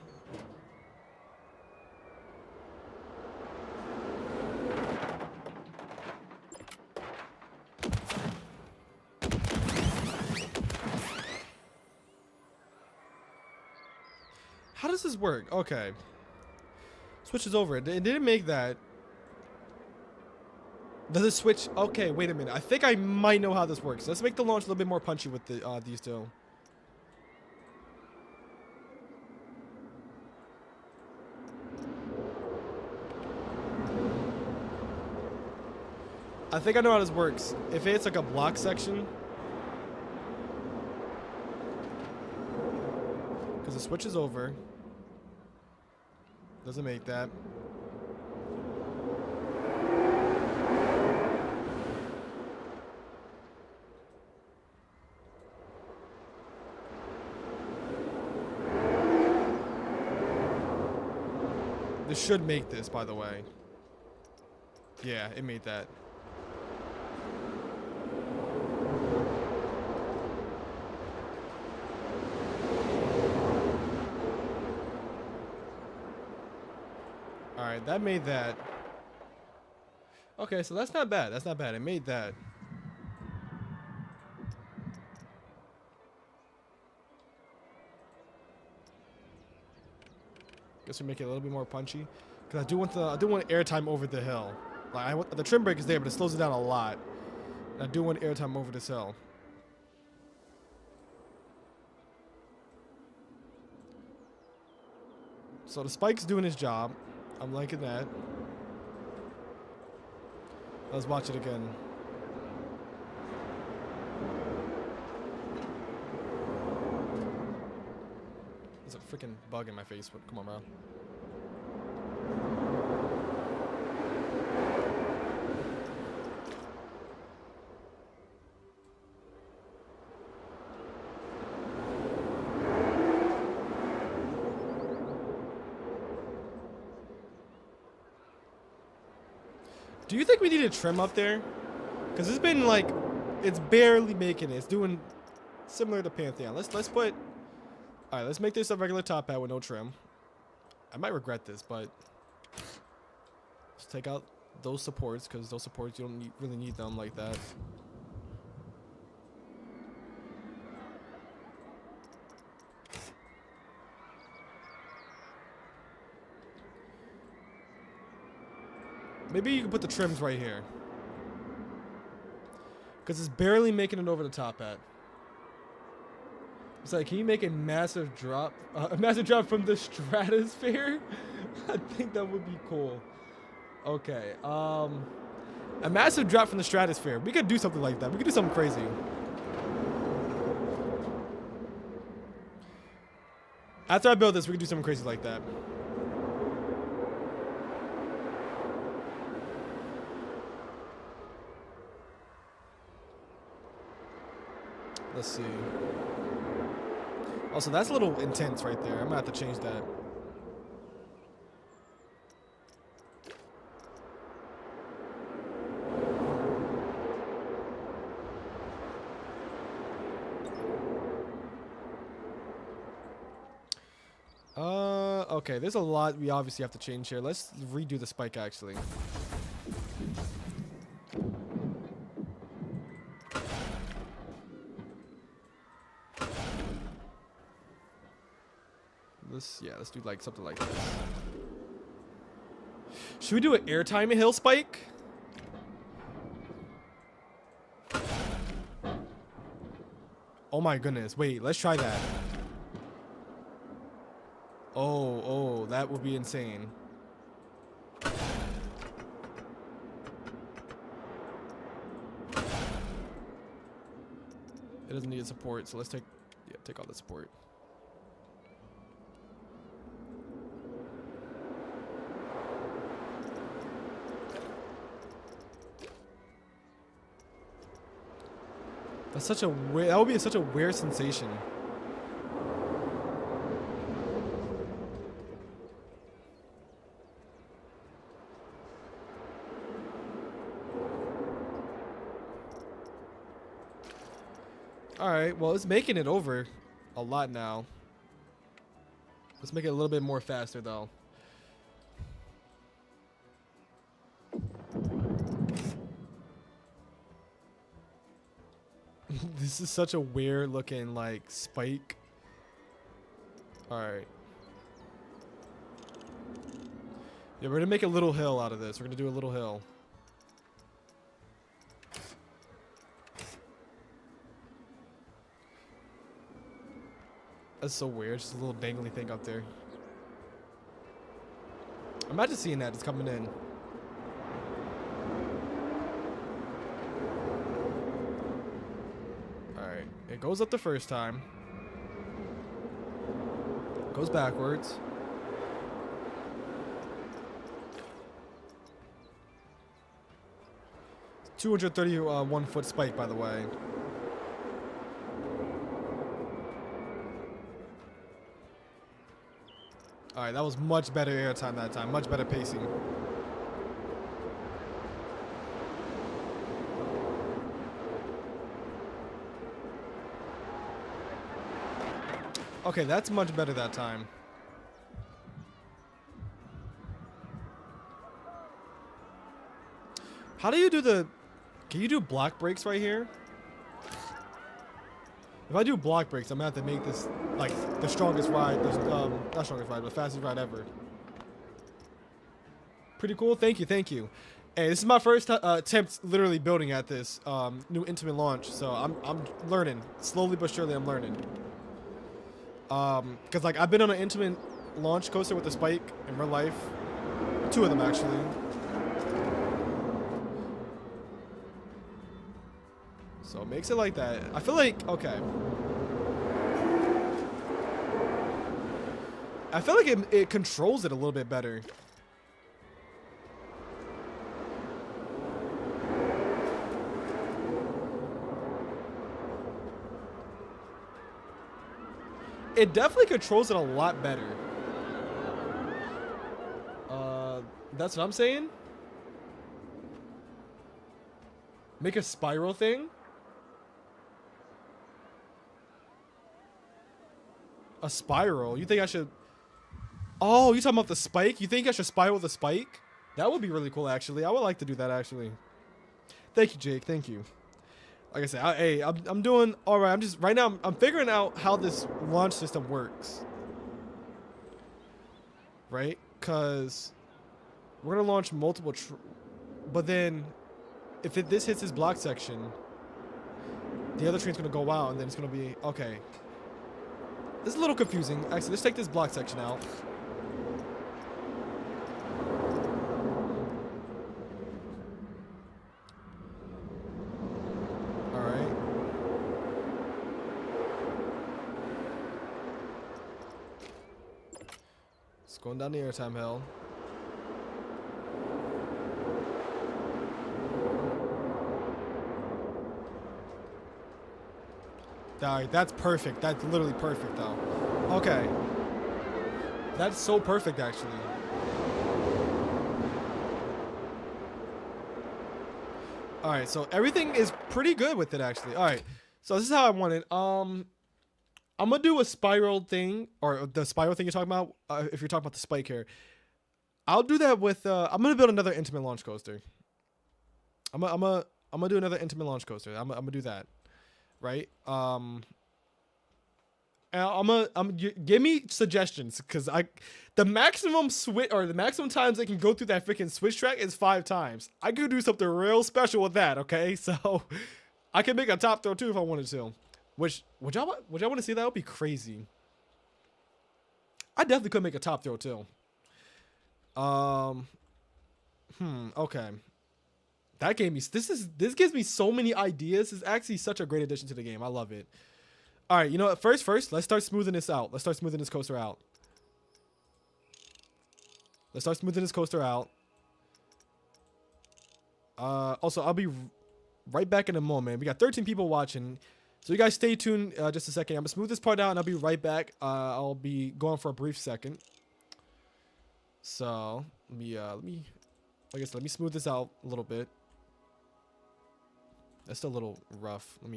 How does this work? Okay. Switches over. It didn't make that. Does it switch? Okay, wait a minute. I think I might know how this works. Let's make the launch a little bit more punchy with the these two. I think I know how this works. If it's like a block section, because it switches over, doesn't make that. This should make this, by the way. Yeah, it made that. Alright, that made that. Okay, so that's not bad. That's not bad. It made that. Guess we make it a little bit more punchy, because I do want airtime over the hill. Like the trim brake is there, but it slows it down a lot. And I do want airtime over this hill. So the spike's doing his job. I'm liking that. Let's watch it again. There's a freaking bug in my face. Come on, bro. Do you think we need a trim up there? Because it's been like, it's barely making it. It's doing similar to Pantheon. Let's put. All right, let's make this a regular top hat with no trim. I might regret this, but let's take out those supports, because those supports, you don't really need them like that. Maybe you can put the trims right here, because it's barely making it over the top hat. It's like, can you make a massive drop from the stratosphere? I think that would be cool. Okay. A massive drop from the stratosphere. We could do something like that. We could do something crazy. After I build this, we could do something crazy like that. Let's see. Also, that's a little intense right there. I'm gonna have to change that. Okay, there's a lot we obviously have to change here. Let's redo the spike, actually. Let's do like something like this. Should we do an airtime hill spike? Oh my goodness. Wait, let's try that. Oh, that would be insane. It doesn't need support, so let's take all the support. That's such a weird, that would be such a weird sensation. Alright, well, it's making it over a lot now. Let's make it a little bit more faster, though. This is such a weird looking, like, spike. Alright. Yeah, we're gonna make a little hill out of this. We're gonna do a little hill. That's so weird. Just a little dangly thing up there. Imagine seeing that. It's coming in. Alright. It goes up the first time. Goes backwards. It's 231 foot spike, by the way. Alright, that was much better airtime that time. Much better pacing. Okay, that's much better that time. How do you do the... Can you do block breaks right here? If I do block breaks, I'm gonna have to make this like the strongest ride, not strongest ride, but fastest ride ever. Pretty cool. Thank you, thank you. Hey, this is my first attempt literally building at this new Intimin launch, so I'm learning slowly but surely. I'm learning. Cause like I've been on an Intimin launch coaster with a spike in real life, 2 of them actually. So it makes it like that. I feel like, okay. I feel like it controls it a little bit better. It definitely controls it a lot better. That's what I'm saying. Make a spiral thing. A spiral? You think I should... Oh, you talking about the spike? You think I should spiral the spike? That would be really cool, actually. I would like to do that, actually. Thank you, Jake. Thank you. Like I said, hey, I'm doing all right. Right now, I'm figuring out how this launch system works. Right? Because we're going to launch multiple... But then, if this hits this block section, the other train's going to go out, and then it's going to be... Okay. This is a little confusing. Actually, let's take this block section out. Going down the airtime hill. Alright, that's perfect. That's literally perfect, though. Okay. That's so perfect, actually. Alright, so everything is pretty good with it, actually. Alright, so this is how I want it. I'm gonna do a spiral thing, or the spiral thing you're talking about, if you're talking about the spike here. I'll do that with, I'm gonna build another Intimin launch coaster. I'm gonna do another Intimin launch coaster. I'm gonna do that. Right? And give me suggestions, because the maximum switch, or the maximum times I can go through that freaking switch track is 5 times. I could do something real special with that, okay? So I can make a top throw too if I wanted to. Which would y'all want to see? That would be crazy. I definitely could make a top throw too. Okay. That gave me, this gives me so many ideas. It's actually such a great addition to the game. I love it. All right, you know what? First, let's start smoothing this out. Let's start smoothing this coaster out. Also, I'll be right back in a moment. We got 13 people watching, so you guys stay tuned just a second. I'm gonna smooth this part out, and I'll be right back. I'll be going for a brief second. So let me smooth this out a little bit. That's still a little rough. All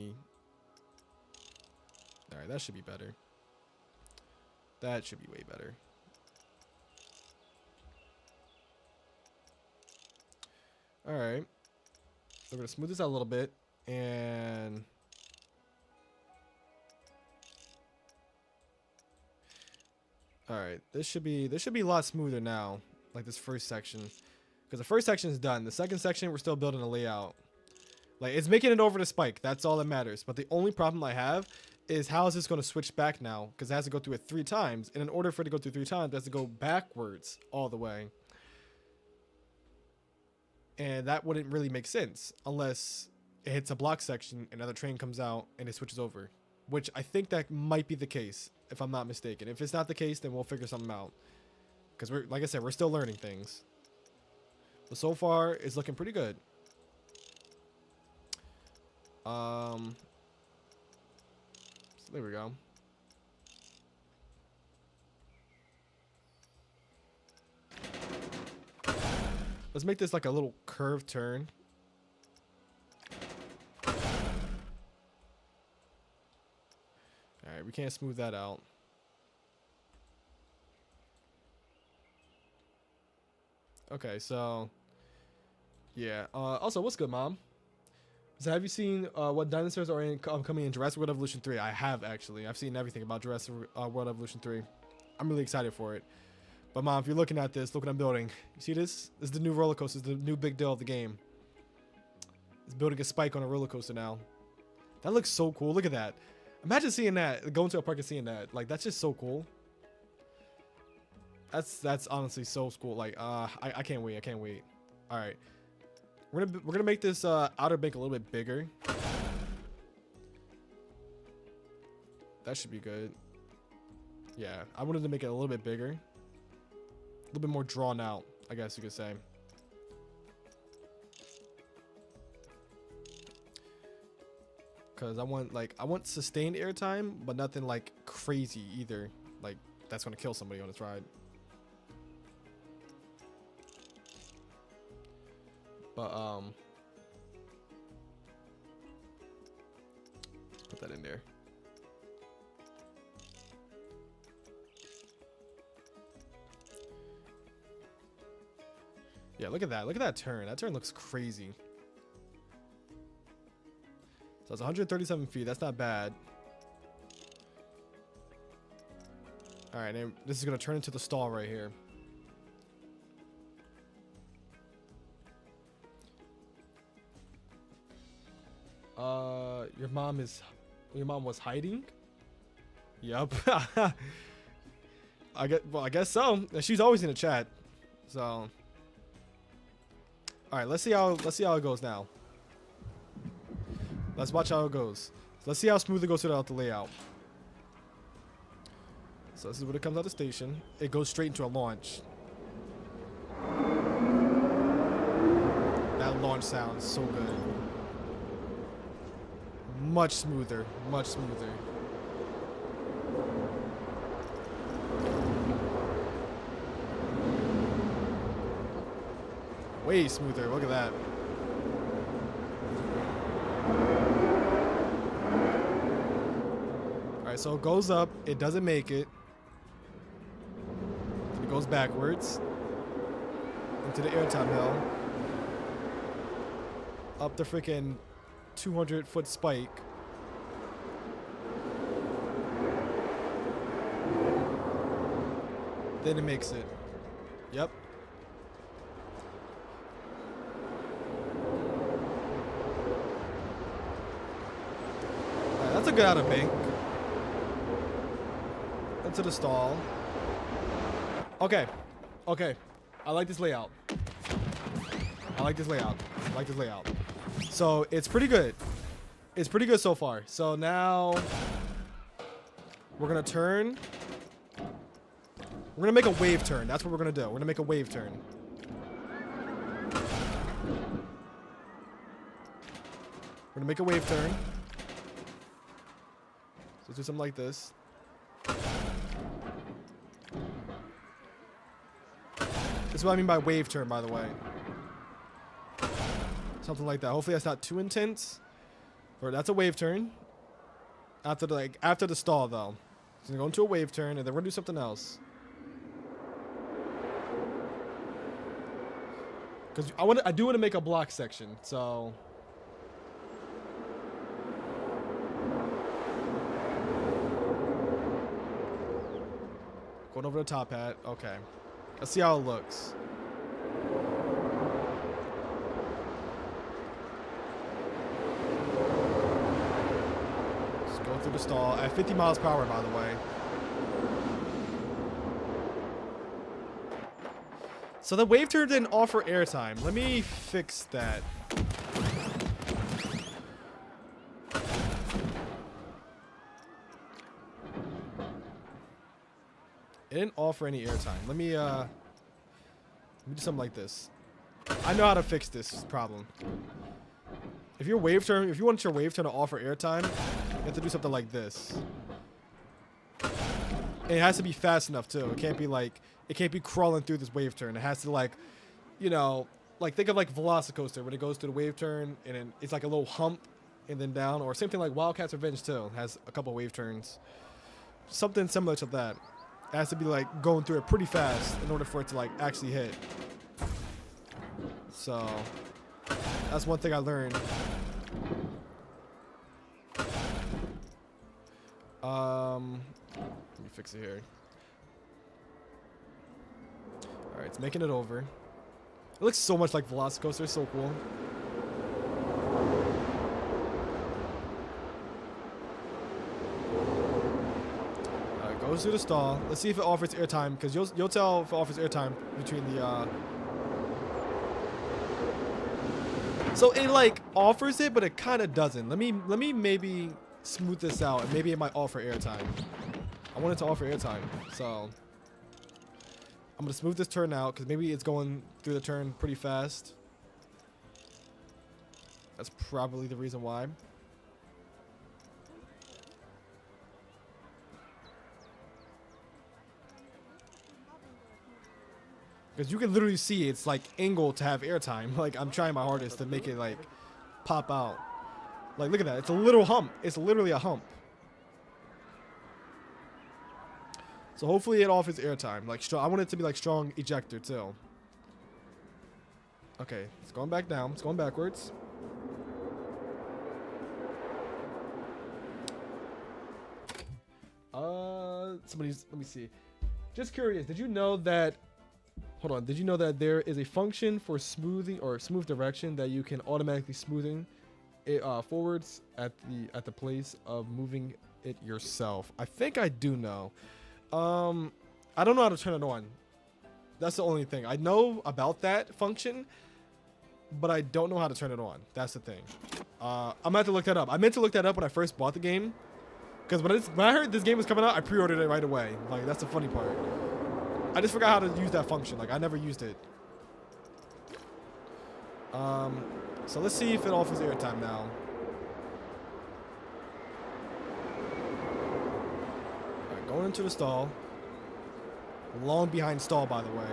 right, that should be better. That should be way better. All right. We're gonna smooth this out a little bit, and all right, this should be a lot smoother now, like this first section, because the first section is done. The second section, we're still building a layout. Like, it's making it over the spike. That's all that matters. But the only problem I have is how is this going to switch back now? Because it has to go through it 3 times. And in order for it to go through 3 times, it has to go backwards all the way. And that wouldn't really make sense unless it hits a block section, another train comes out, and it switches over. Which I think that might be the case, if I'm not mistaken. If it's not the case, then we'll figure something out. Because like I said, we're still learning things. But so far, it's looking pretty good. So there we go. Let's make this like a little curved turn. All right, we can't smooth that out. Okay, so yeah. Also, what's good, Mom? So have you seen what dinosaurs are coming in Jurassic World Evolution 3? I have, actually. I've seen everything about Jurassic World Evolution 3. I'm really excited for it. But Mom, if you're looking at this, look what I'm building. You see this? This is the new roller coaster. This is the new big deal of the game. It's building a spike on a roller coaster now. That looks so cool. Look at that. Imagine seeing that. Going to a park and seeing that. Like, that's just so cool. That's honestly so cool. Like, I can't wait. I can't wait. All right. We're gonna make this outer bank a little bit bigger. That should be good. Yeah, I wanted to make it a little bit bigger, a little bit more drawn out, I guess you could say. Cause I want sustained airtime, but nothing like crazy either. Like that's gonna kill somebody on its ride. But put that in there. Yeah, look at that. Look at that turn. That turn looks crazy. So it's 137 feet. That's not bad. All right, and this is gonna turn into the stall right here. Your mom was hiding? Yep. I guess so. She's always in the chat. So all right, let's see how it goes now. Let's watch how it goes. Let's see how smooth it goes throughout the layout. So this is when it comes out of the station. It goes straight into a launch. That launch sounds so good. Much smoother, much smoother. Way smoother, look at that. Alright, so it goes up, it doesn't make it. It goes backwards. Into the airtime hill. Up the freaking 200-foot spike. Then it makes it. Yep. Alright, that's a good out of bank. Into the stall. Okay. Okay. I like this layout. I like this layout. I like this layout. So it's pretty good. It's pretty good so far. So now we're gonna turn. We're gonna make a wave turn. That's what we're gonna do. We're gonna make a wave turn. We're gonna make a wave turn. So let's do something like this. This is what I mean by wave turn, by the way. Something like that. Hopefully that's not too intense. Or that's a wave turn. After the stall though. So we're gonna go into a wave turn and then we're gonna do something else. Because I do want to make a block section, so going over the top hat. Okay. Let's see how it looks. Just go through the stall at 50 miles per hour, by the way. So the wave turn didn't offer airtime. Let me fix that. It didn't offer any airtime. Let me do something like this. I know how to fix this problem. If you want your wave turn to offer airtime, you have to do something like this. And it has to be fast enough too. It can't be crawling through this wave turn. It has to think of like Velocicoaster when it goes through the wave turn and then it's like a little hump and then down, or same thing like Wildcat's Revenge too. It has a couple wave turns. Something similar to that. It has to be like going through it pretty fast in order for it to like actually hit. So that's one thing I learned. Let me fix it here. All right, it's making it over. It looks so much like Velocicoaster. It's so cool. All right, goes through the stall. Let's see if it offers airtime, because you'll tell if it offers airtime between the. So it like offers it, but it kind of doesn't. Let me maybe smooth this out, and maybe it might offer airtime. I want it to offer airtime, so I'm gonna smooth this turn out because maybe it's going through the turn pretty fast. That's probably the reason why. Because you can literally see it's like angled to have airtime. Like I'm trying my hardest to make it like pop out. Like look at that. It's a little hump. It's literally a hump. So hopefully it offers airtime. Like I want it to be like strong ejector too. Okay, it's going back down. It's going backwards. Let me see. Just curious, did you know that did you know that there is a function for smoothing or smooth direction that you can automatically smoothing it forwards at the place of moving it yourself? I think I do know. I don't know how to turn it on. That's the only thing. I know about that function, but I don't know how to turn it on. That's the thing. I'm gonna have to look that up. I meant to look that up when I first bought the game, Because when I heard this game was coming out, I pre-ordered it right away. Like, that's the funny part. I just forgot how to use that function. Like, I never used it. So let's see if it offers airtime now. Alright, going into the stall. Long behind stall, by the way.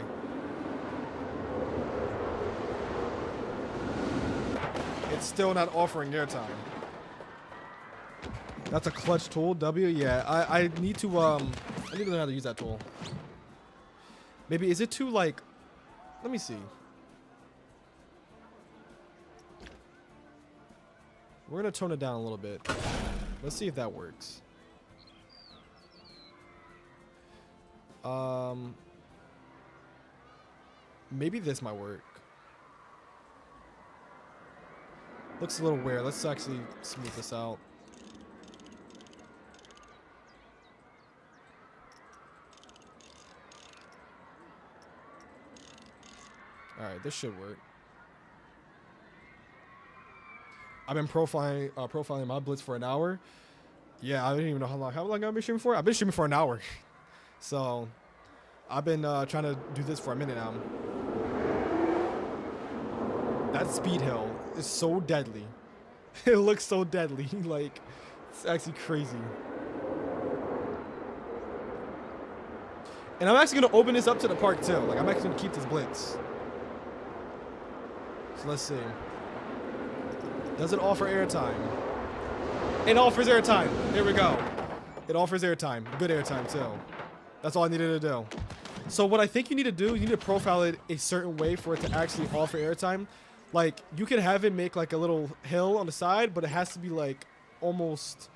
It's still not offering airtime. That's a clutch tool, W. Yeah, I need to learn how to use that tool. Maybe is it too like? Let me see. We're gonna tone it down a little bit. Let's see if that works. Maybe this might work. Looks a little weird. Let's actually smooth this out. Alright, this should work. I've been profiling my Blitz for an hour. Yeah, I don't even know how long I've been streaming for. I've been streaming for an hour. So, I've been trying to do this for a minute now. That speed hill is so deadly. It looks so deadly. Like, it's actually crazy. And I'm actually going to open this up to the park too. Like, I'm actually going to keep this Blitz. So let's see. Does it offer airtime? It offers airtime. There we go. It offers airtime. Good airtime too. That's all I needed to do. So what I think you need to do, you need to profile it a certain way for it to actually offer airtime. Like, you can have it make like a little hill on the side, but it has to be like almost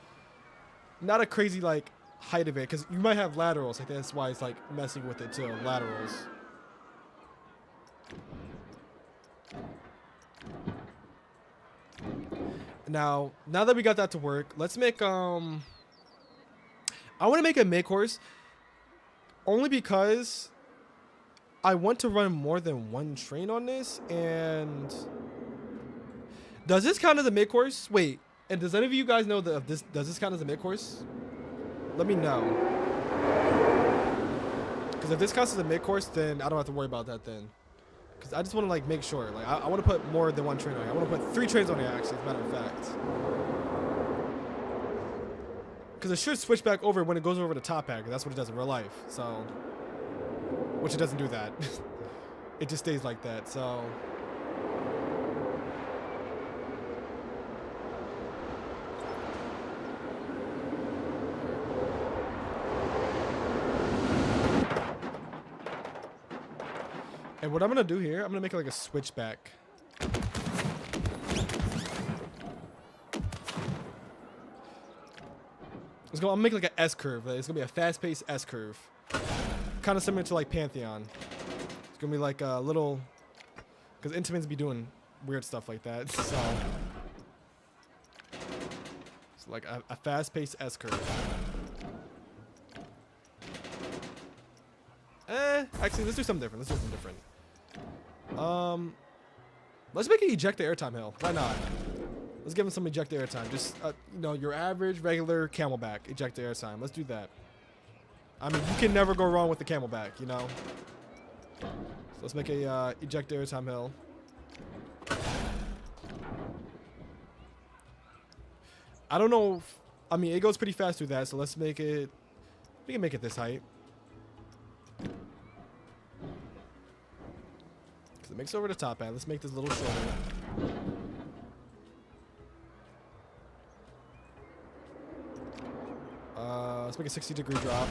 not a crazy like height of it, because you might have laterals. Like, that's why it's like messing with it too. Laterals. Now that we got that to work, let's make I want to make a make horse only because I want to run more than one train on this. And does this count as a make horse? Wait, and does any of you guys know that does this count as a make horse? Let me know. Because if this counts as a make horse, then I don't have to worry about that then. Because I just want to like make sure. Like, I want to put more than one train on here. I want to put 3 trains on here actually, as a matter of fact. Because it should switch back over when it goes over the top pack. That's what it does in real life. So, which it doesn't do that. It just stays like that. So. And what I'm gonna do here, I'm gonna make it like a switchback. I'm gonna make like an S curve. It's gonna be a fast-paced S curve, kind of similar to like Pantheon. It's gonna be like a little, because Intimin's be doing weird stuff like that. So it's like a fast-paced S curve. Actually, let's do something different. Let's make it eject the airtime hill. Why not? Let's give him some eject the airtime. Just, you know, your average, regular camelback eject the airtime. Let's do that. I mean, you can never go wrong with the camelback, you know? So let's make a eject the airtime hill. I don't know if, I mean, it goes pretty fast through that, so let's make it, we can make it this height. It makes it over the top end. Let's make this a little shorter. Let's make a 60-degree drop.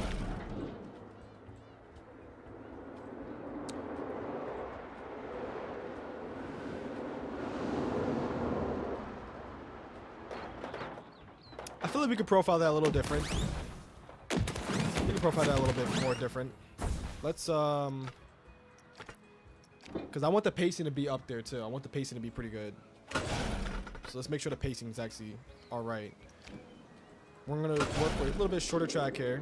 I feel like we could profile that a little different. We can profile that a little bit more different. Let's because I want the pacing to be up there too. I want the pacing to be pretty good. So let's make sure the pacing is actually all right. We're gonna work with a little bit shorter track here.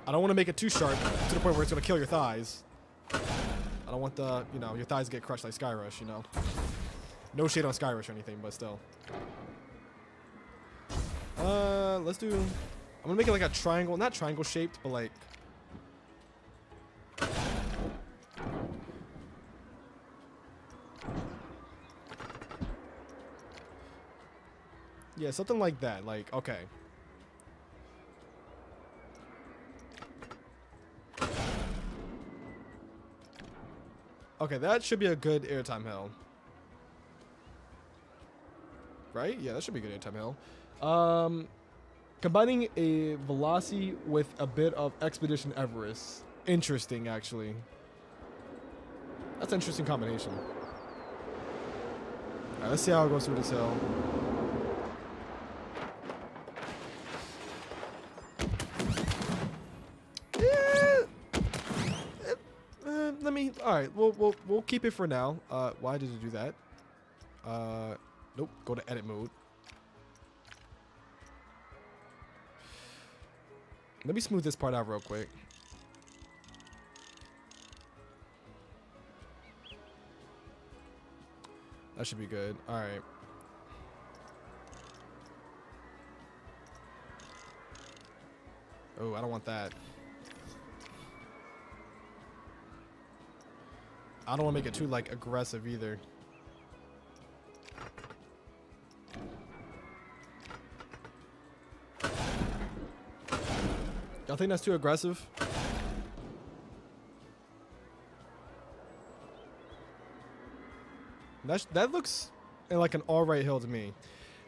I don't want to make it too sharp to the point where it's gonna kill your thighs. I don't want the, you know, your thighs get crushed like Skyrush, you know. No shade on Skyrush or anything, but still. Let's do. I'm gonna make it like a triangle, not triangle shaped, but like. Yeah, something like that. Like, okay. Okay, that should be a good airtime hill. Right? Yeah, that should be a good airtime hill. Combining a velocity with a bit of Expedition Everest. Interesting, actually. That's an interesting combination. Alright, let's see how it goes through this hill. All right, we'll keep it for now. Why did it do that? Nope. Go to edit mode. Let me smooth this part out real quick. That should be good. All right. Oh, I don't want that. I don't want to make it too like aggressive either. Y'all think that's too aggressive? That looks like an alright hill to me.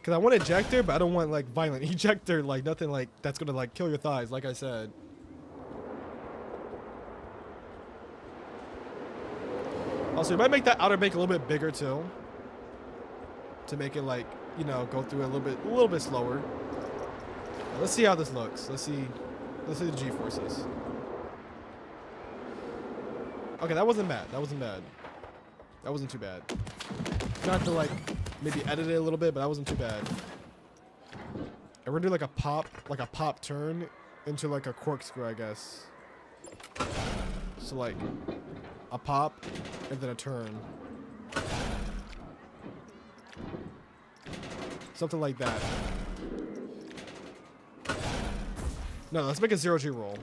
Cause I want ejector, but I don't want like violent ejector, like nothing like that's gonna like kill your thighs, like I said. Also, you might make that outer bank a little bit bigger too, to make it like, you know, go through it a little bit slower. Let's see how this looks. Let's see the G-forces. Okay, that wasn't bad. That wasn't bad. That wasn't too bad. Got to like maybe edit it a little bit, but that wasn't too bad. And we're gonna do like a pop turn into like a corkscrew, I guess. So like a pop and then a turn. Something like that. No, let's make a 0G roll.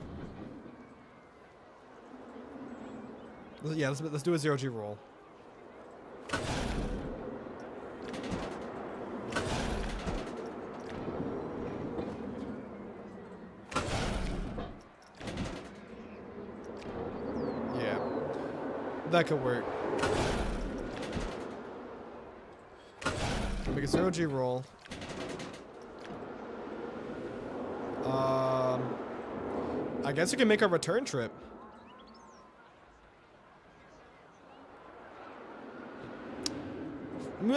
Yeah, let's do a 0G roll. Yeah, that could work. Make a 0G roll. I guess we can make a return trip.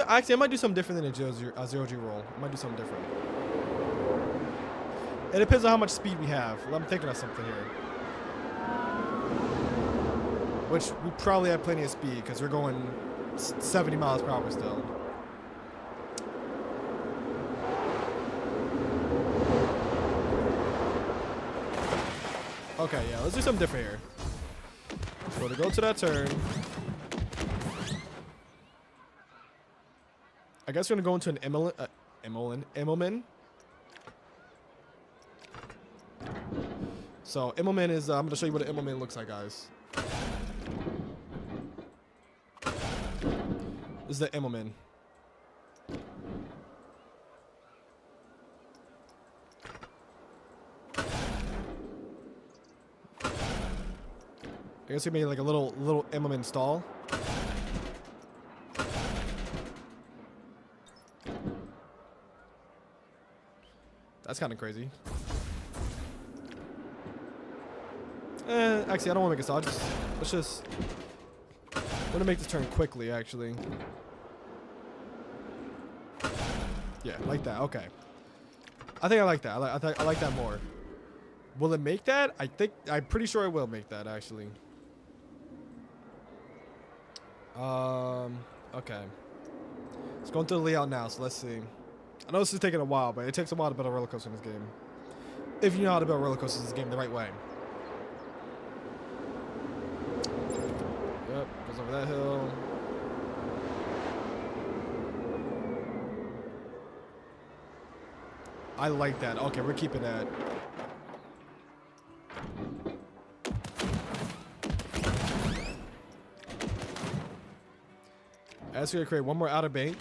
Actually, I might do something different than a 0G roll. I might do something different. It depends on how much speed we have. I'm thinking of something here. Which we probably have plenty of speed because we're going 70 miles per hour still. Okay, yeah, let's do something different here. So to go to that turn, I guess we're gonna go into an Immelman. So Immelman is, I'm gonna show you what an Immelman looks like, guys. This is the Immelman. I guess we made like a little Immelman stall. That's kind of crazy. Actually, I don't want to make a stall. Let's just. I want to make this turn quickly, actually. Yeah, like that. Okay. I think I like that. I like that more. Will it make that? I'm pretty sure it will make that, actually. Okay. Let's go into the layout now, so let's see. I know this is taking a while, but it takes a while to build a roller coaster in this game. If you know how to build roller coasters in this game the right way. Yep, goes over that hill. I like that. Okay, we're keeping that. That's gonna create one more outer bank.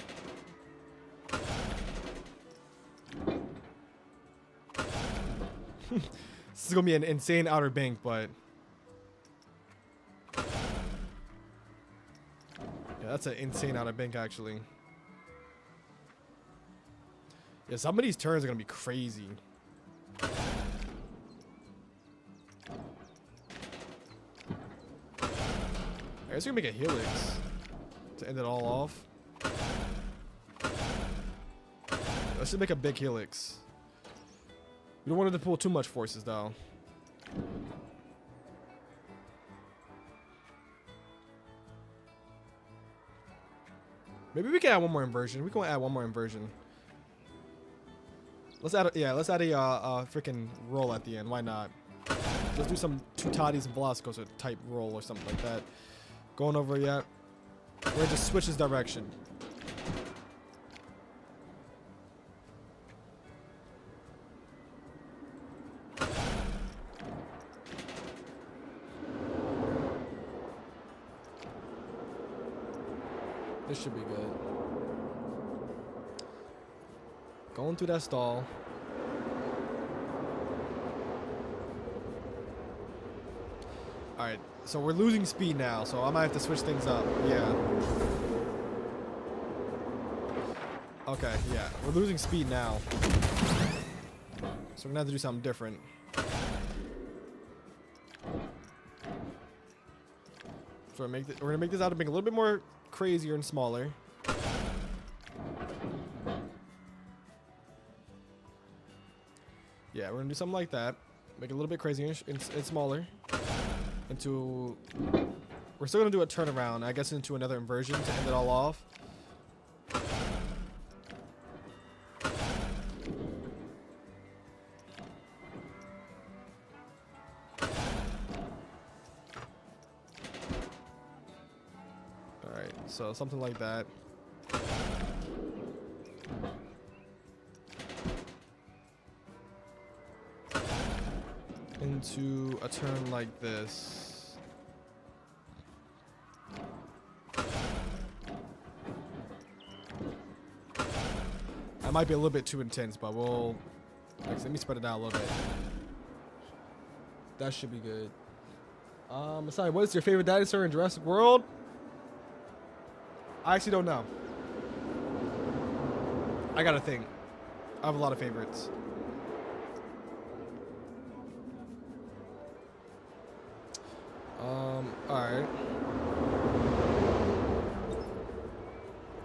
This is gonna be an insane outer bank, but yeah, that's an insane outer bank actually. Yeah, some of these turns are gonna be crazy. I guess we're gonna make a helix to end it all off. Let's just make a big helix. We don't want it to pull too much forces though. Maybe we can add one more inversion. We can add one more inversion. Let's add a freaking roll at the end. Why not? Let's do some two toddies and Velocicoaster type roll or something like that. Going over yet? Where it just switches direction. This should be good. Going through that stall. Alright, so we're losing speed now, so I might have to switch things up. Yeah. Okay, yeah. We're losing speed now. So we're gonna have to do something different. So we're gonna make this outer bank a little bit more crazier and smaller. Yeah, we're gonna do something like that. Make it a little bit crazier and smaller. We're still gonna do a turnaround, I guess, into another inversion to end it all off. Alright, so something like that. Into a turn like this. That might be a little bit too intense, but we'll... Let me spread it out a little bit. That should be good. Sorry, what is your favorite dinosaur in Jurassic World? I actually don't know. I gotta think. I have a lot of favorites. Alright.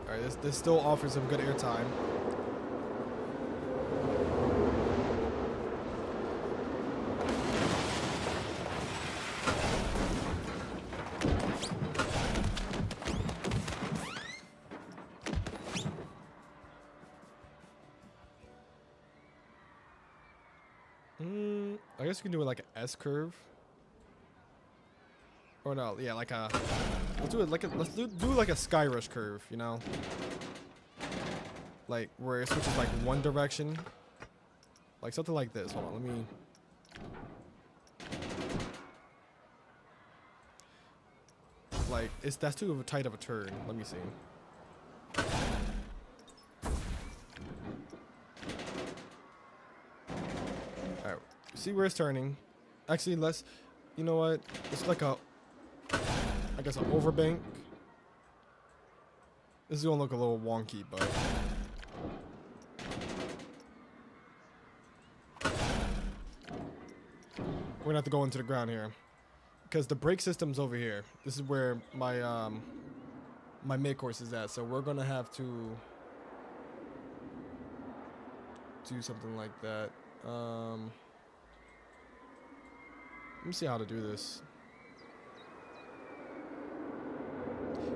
Alright, this still offers some good airtime. I guess you can do it like an S curve. Or no, yeah, like a... Let's do it like a... Let's do like a Sky Rush curve, you know? Like, where it switches like one direction. Like something like this. Hold on, let me... Like, that's too tight of a turn. Let me see. Alright, see where it's turning. Actually, let's... You know what? It's like a... I guess an overbank. This is gonna look a little wonky, but... We're gonna have to go into the ground here. Because the brake system's over here. This is where my my mid-course is at. So we're gonna have to do something like that. Let me see how to do this.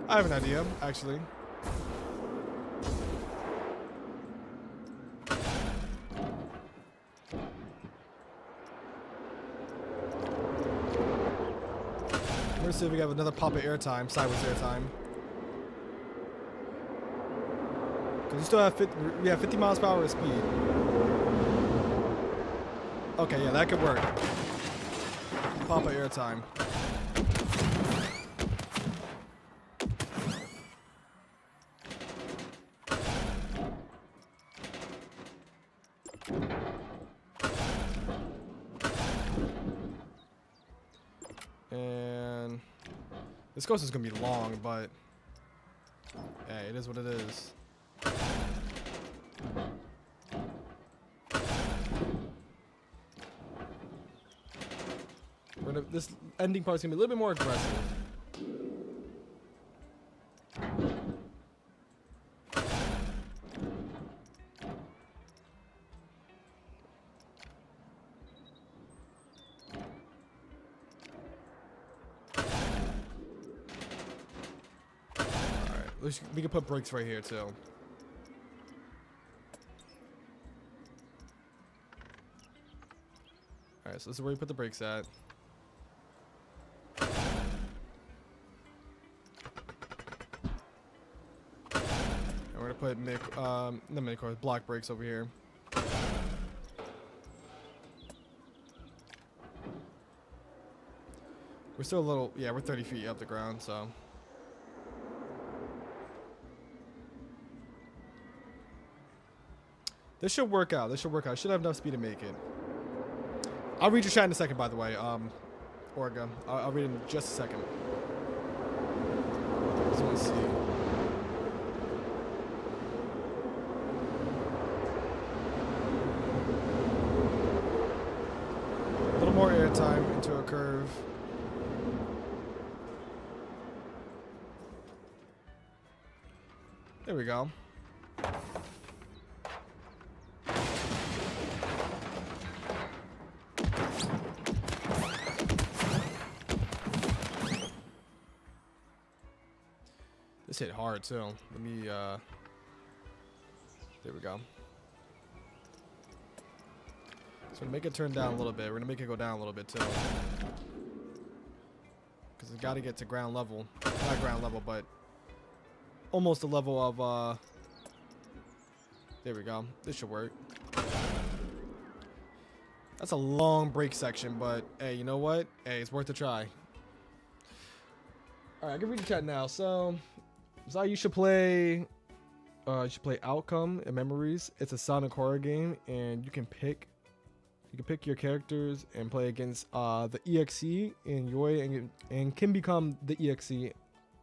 I have an idea, actually. We're gonna see if we have another pop of airtime, sideways airtime. Because we still have 50 miles per hour of speed. Okay, yeah, that could work. Pop of airtime. And this coast is gonna be long, but hey, it is what it is. This ending part is gonna be a little bit more aggressive. Alright, we can put brakes right here too. Alright, so this is where we put the brakes at. We're gonna put block brakes over here. We're still a little, yeah, we're 30 feet up the ground, so. This should work out. This should work out. I should have enough speed to make it. I'll read your chat in a second, by the way. Orga. I'll read it in just a second. Just want to see. A little more airtime into a curve. There we go. This hit hard too. Let me there we go. So to make it turn down a little bit, we're gonna make it go down a little bit too. Because it's gotta get to ground level. Not ground level, but almost the level of there we go. This should work. That's a long brake section, but hey, you know what? Hey, it's worth a try. Alright, I can read the chat now. So you should play Outcome and Memories. It's a Sonic horror game, and you can pick your characters and play against the EXE and Yoi, and can become the EXE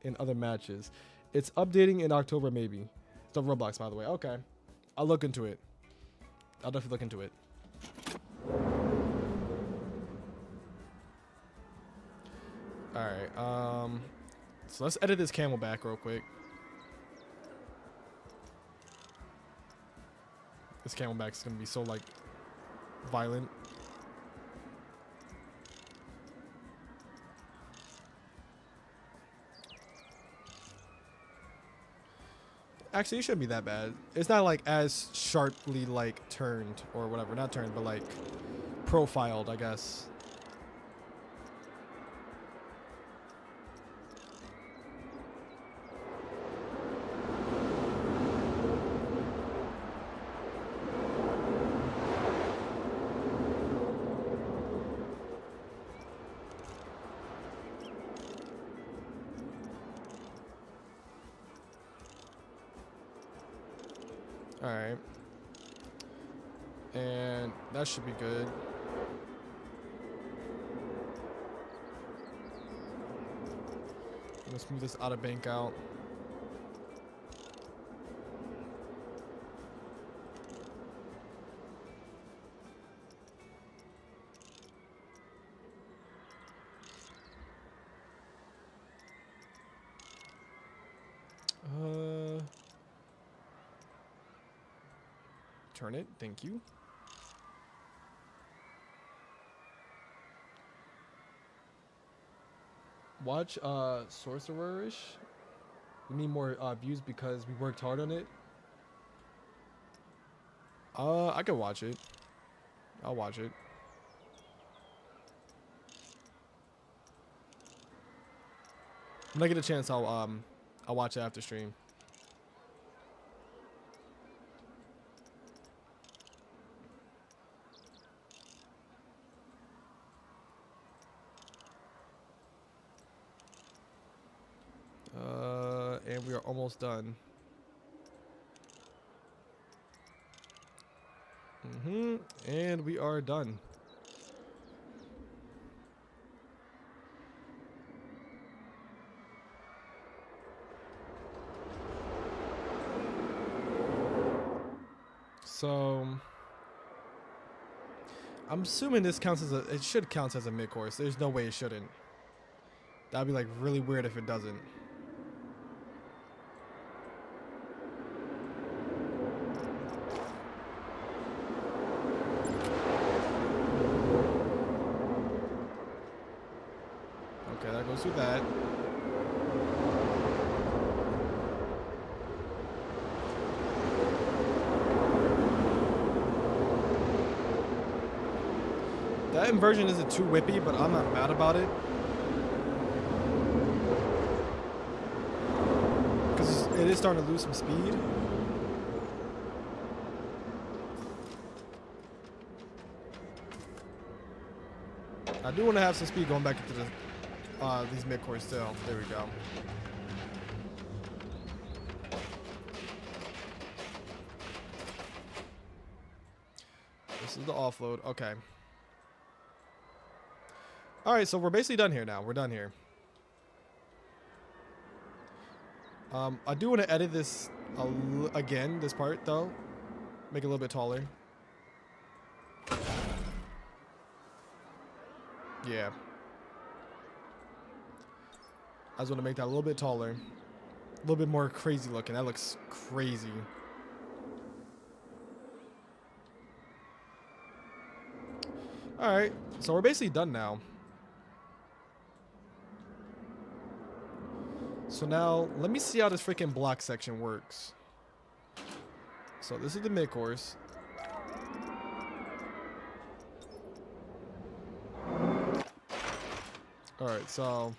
in other matches. It's updating in October, maybe. It's on Roblox, by the way. Okay, I'll look into it. I'll definitely look into it. All right. So let's edit this camel back real quick. This camelback is gonna be so like violent. Actually, it shouldn't be that bad. It's not like as sharply like turned or whatever. Not turned, but like profiled, I guess. Alright. And that should be good. Let's move this out of bank out. Turn it, thank you. Watch Sorcererish. We need more views because we worked hard on it. I can watch it. I'll watch it. When I get a chance, I'll watch it after stream. And we are almost done. And we are done. So I'm assuming this counts as it should count as a mid-course. There's no way it shouldn't. That'd be like really weird if it doesn't. Okay, that goes through that. That inversion isn't too whippy, but I'm not mad about it. Because it is starting to lose some speed. I do want to have some speed going back into the these mid-course still. There we go. This is the offload. Okay. All right, so we're basically done here now. We're done here. I do want to edit this again, this part though. Make it a little bit taller. Yeah. I just want to make that a little bit taller. A little bit more crazy looking. That looks crazy. All right, so we're basically done now. So now, let me see how this freaking block section works. So this is the mid-course. Alright, so...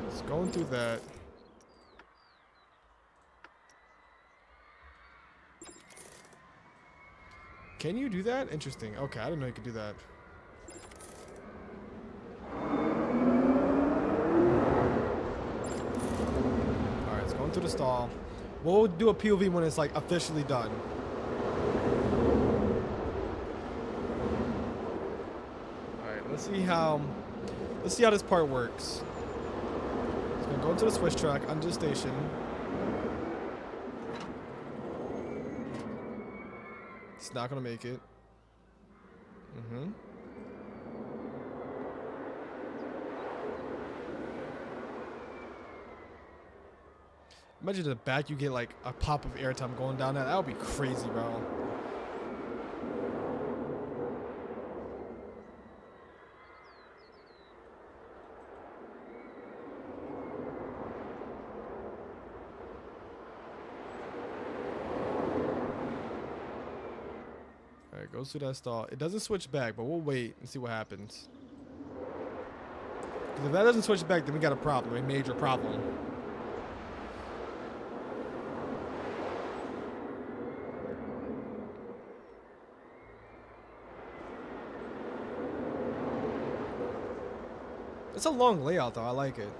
it's going through that. Can you do that? Interesting. Okay, I didn't know you could do that. Alright, it's going through the stall. We'll do a POV when it's like officially done. Alright, let's see how this part works. It's gonna go into the switch track under the station. It's not gonna make it. Imagine the back you get like a pop of airtime going down that. That would be crazy, bro. Alright, goes through that stall. It doesn't switch back, but we'll wait and see what happens. Because if that doesn't switch back, then we got a problem, a major problem. It's a long layout though, I like it.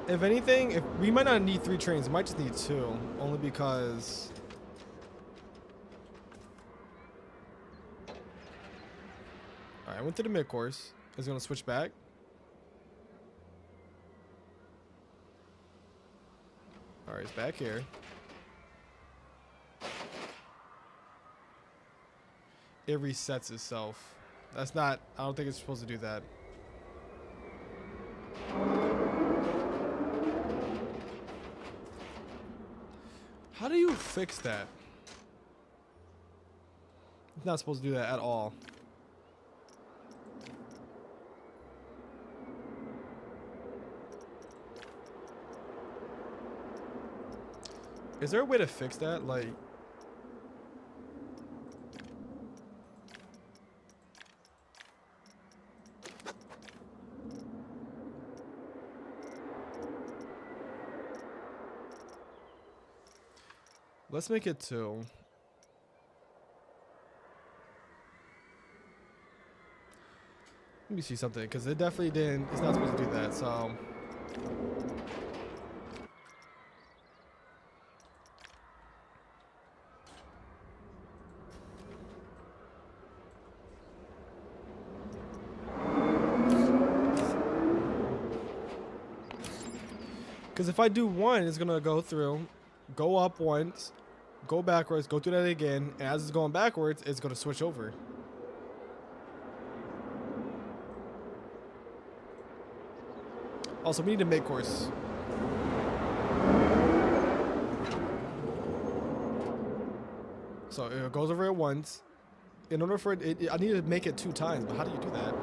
If anything, if we might not need 3 trains, we might just need 2. Only because... Alright, I went to the mid-course. It's going to switch back. Alright, it's back here. It resets itself. That's not... I don't think it's supposed to do that. How do you fix that? It's not supposed to do that at all. Is there a way to fix that? Like... Let's make it 2. Let me see something, because it definitely didn't. It's not supposed to do that, so. Because if I do 1, it's going to go through, go up once, go backwards, go through that again, and as it's going backwards, it's going to switch over. Also, we need to make course. So it goes over it once. In order for it, I need to make it 2 times, but how do you do that?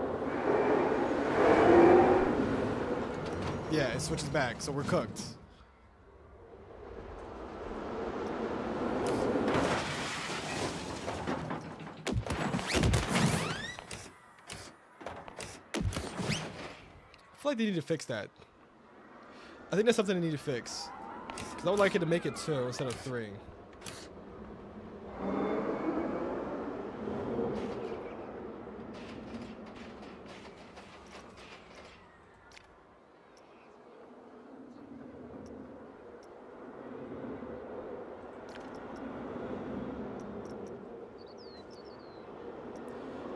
Yeah, it switches back, so we're cooked. I feel like they need to fix that. I think that's something they need to fix. Because I would like it to make it 2 instead of 3.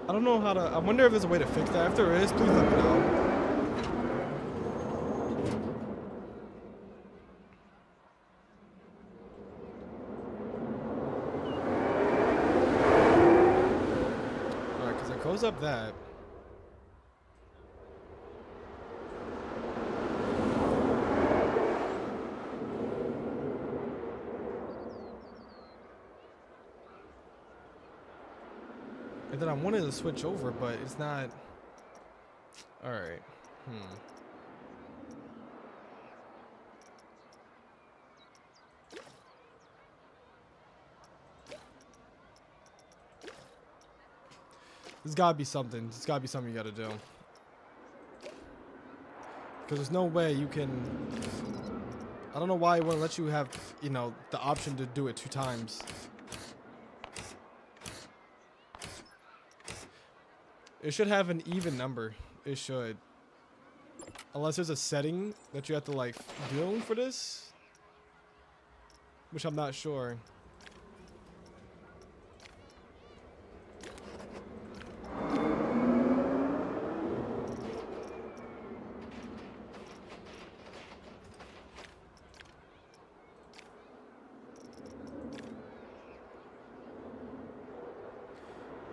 I don't know how to. I wonder if there's a way to fix that. If there is, please let me know. Alright, because it goes up that. And then I wanted to switch over, but it's not. All right. There's gotta be something. There's gotta be something you gotta do. Because there's no way you can. I don't know why it won't let you have, you know, the option to do it 2 times. It should have an even number. It should. Unless there's a setting that you have to like do for this. Which I'm not sure.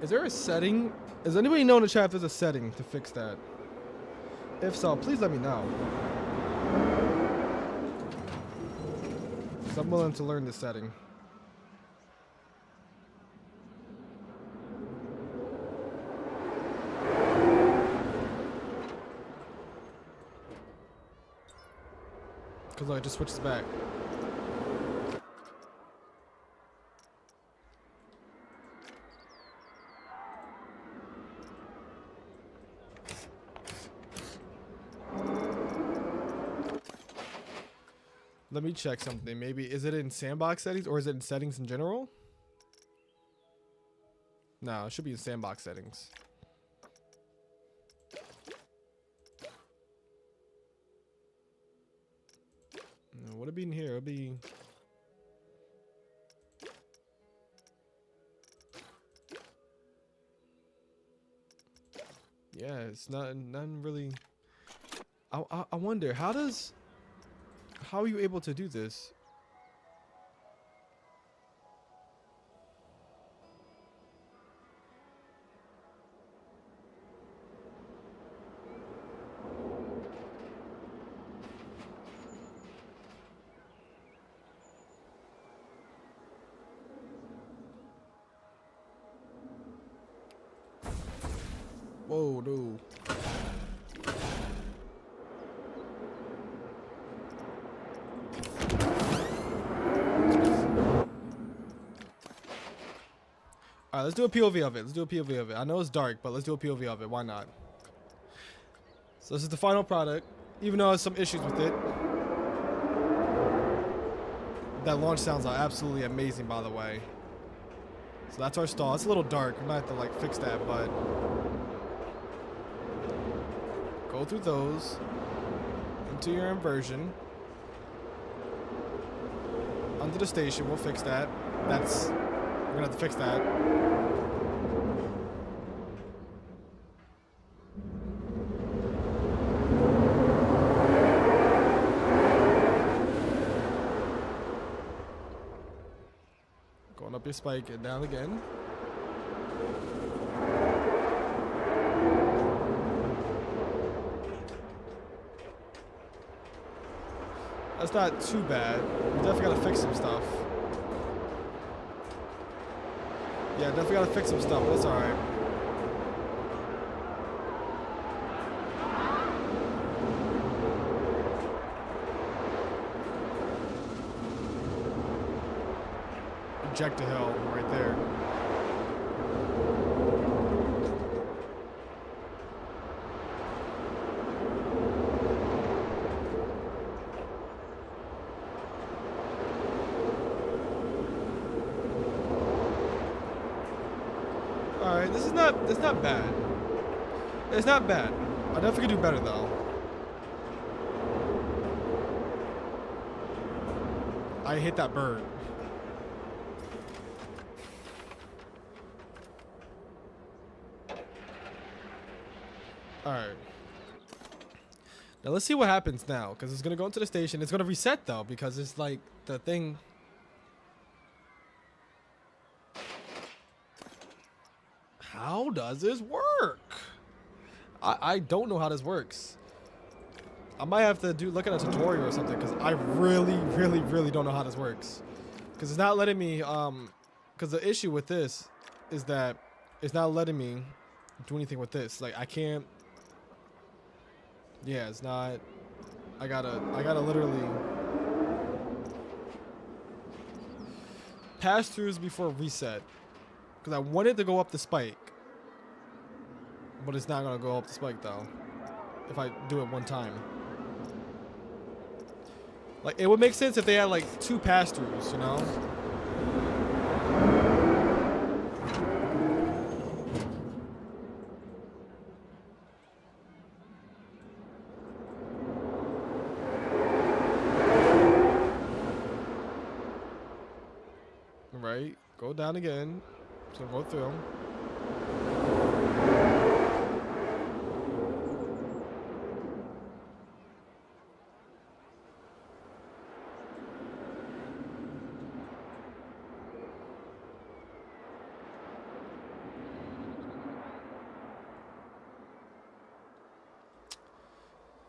Is there a setting? Does anybody know in the chat if there's a setting to fix that? If so, please let me know. Because I'm willing to learn this setting. Because it just switches back. Let me check something. Maybe is it in sandbox settings or is it in settings in general? No, it should be in sandbox settings. No, would it be in here? It'll be. Yeah, it's none really. I wonder how are you able to do this? Whoa, no. Alright, let's do a POV of it. Let's do a POV of it. I know it's dark, but let's do a POV of it. Why not? So this is the final product, even though there's some issues with it. That launch sounds absolutely amazing, by the way. So that's our stall. It's a little dark. We might have to like fix that, but go through those into your inversion. Under the station, we'll fix that. We're gonna have to fix that. Going up your spike and down again. That's not too bad. We definitely gotta fix some stuff. Yeah, definitely gotta fix some stuff, but it's alright. Eject to hell right there. Alright, it's not bad. It's not bad. I definitely could do better though. I hit that bird. Alright. Now let's see what happens now, because it's gonna go into the station. It's gonna reset though, because it's like the thing. How does this work? I don't know how this works. I might have to look at a tutorial or something, because I really don't know how this works. Because it's not letting me, because the issue with this is that it's not letting me do anything with this. Like I can't. Yeah, it's not. I gotta literally pass throughs before reset, because I wanted to go up the spike, but it's not gonna go up the spike though if I do it one time. Like it would make sense if they had like 2 pass throughs, you know. Right, go down again. So go through.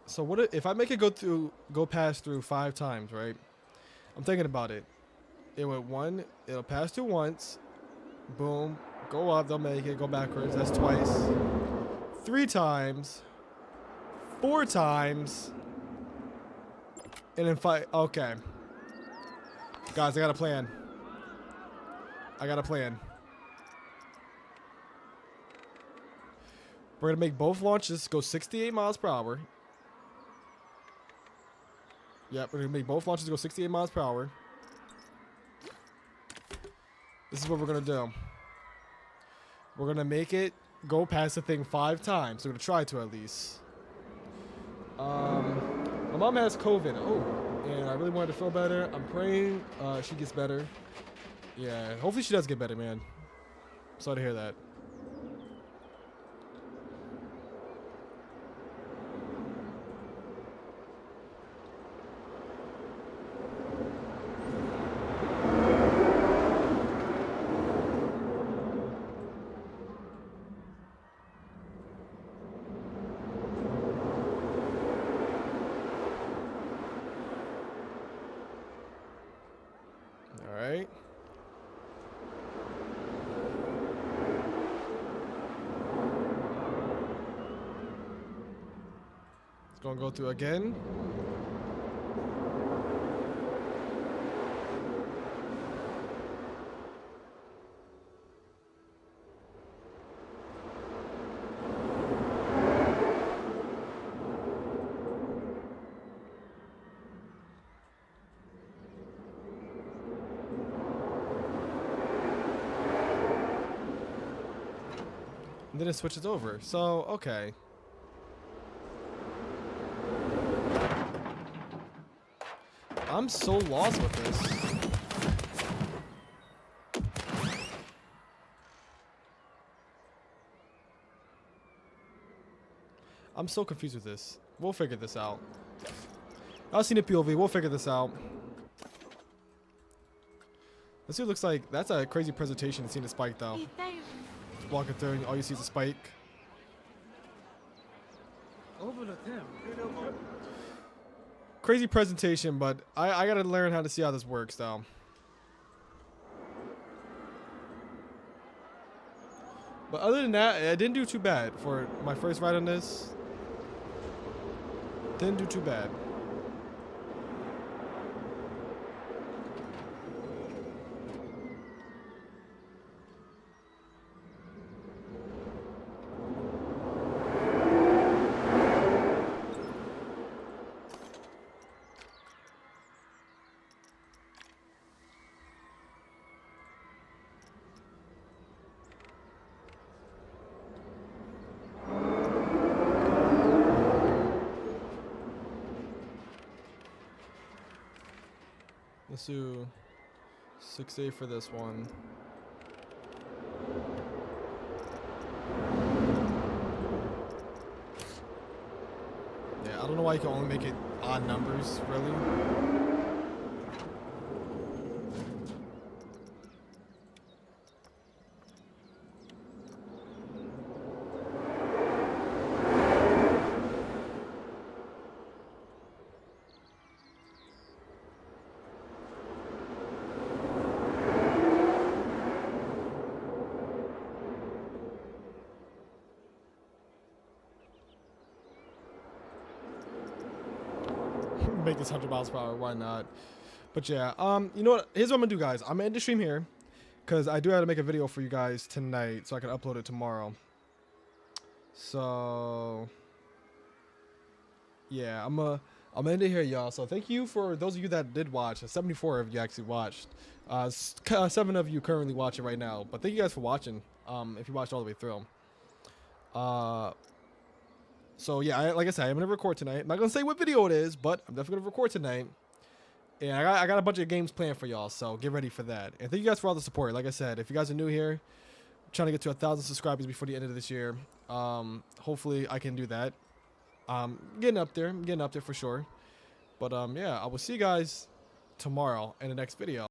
So what if I make it go pass through 5 times, right? I'm thinking about it. It went 1, it'll pass through once, boom, go up, they'll make it, go backwards, that's twice, 3 times, 4 times, and then 5, okay. Guys, I got a plan. We're gonna make both launches go 68 miles per hour. Yep, we're gonna make both launches go 68 miles per hour. This is what we're gonna do. We're gonna make it go past the thing 5 times. We're gonna try to at least. My mom has COVID. Oh, and I really wanted to feel better. I'm praying she gets better. Yeah, hopefully she does get better, man. Sorry to hear that. Alright. It's gonna go through again. And then it switches over. So, okay. I'm so lost with this. I'm so confused with this. We'll figure this out. I've seen the POV. We'll figure this out. Let's see what it looks like. That's a crazy presentation seeing the spike, though. Just walking through and all you see is a spike. Crazy presentation, but I gotta learn how to see how this works, though. But other than that, I didn't do too bad for my first ride on this. Didn't do too bad. Let's do 6A for this one. Yeah, I don't know why you can only make it odd numbers, really. Make this 100 miles per hour, why not? But yeah, you know what, here's what I'm gonna do, guys. I'm gonna end the stream here because I do have to make a video for you guys tonight so I can upload it tomorrow. So yeah, I'm gonna end it here, y'all. So thank you for those of you that did watch. 74 of you actually watched. 7 of you currently watching right now, but thank you guys for watching. If you watched all the way through. So yeah, like I said, I'm gonna record tonight. I'm not gonna say what video it is, but I'm definitely gonna record tonight. And I got a bunch of games planned for y'all, so get ready for that. And thank you guys for all the support. Like I said, if you guys are new here, I'm trying to get to 1,000 subscribers before the end of this year. Hopefully I can do that. I'm getting up there for sure. But yeah, I will see you guys tomorrow in the next video.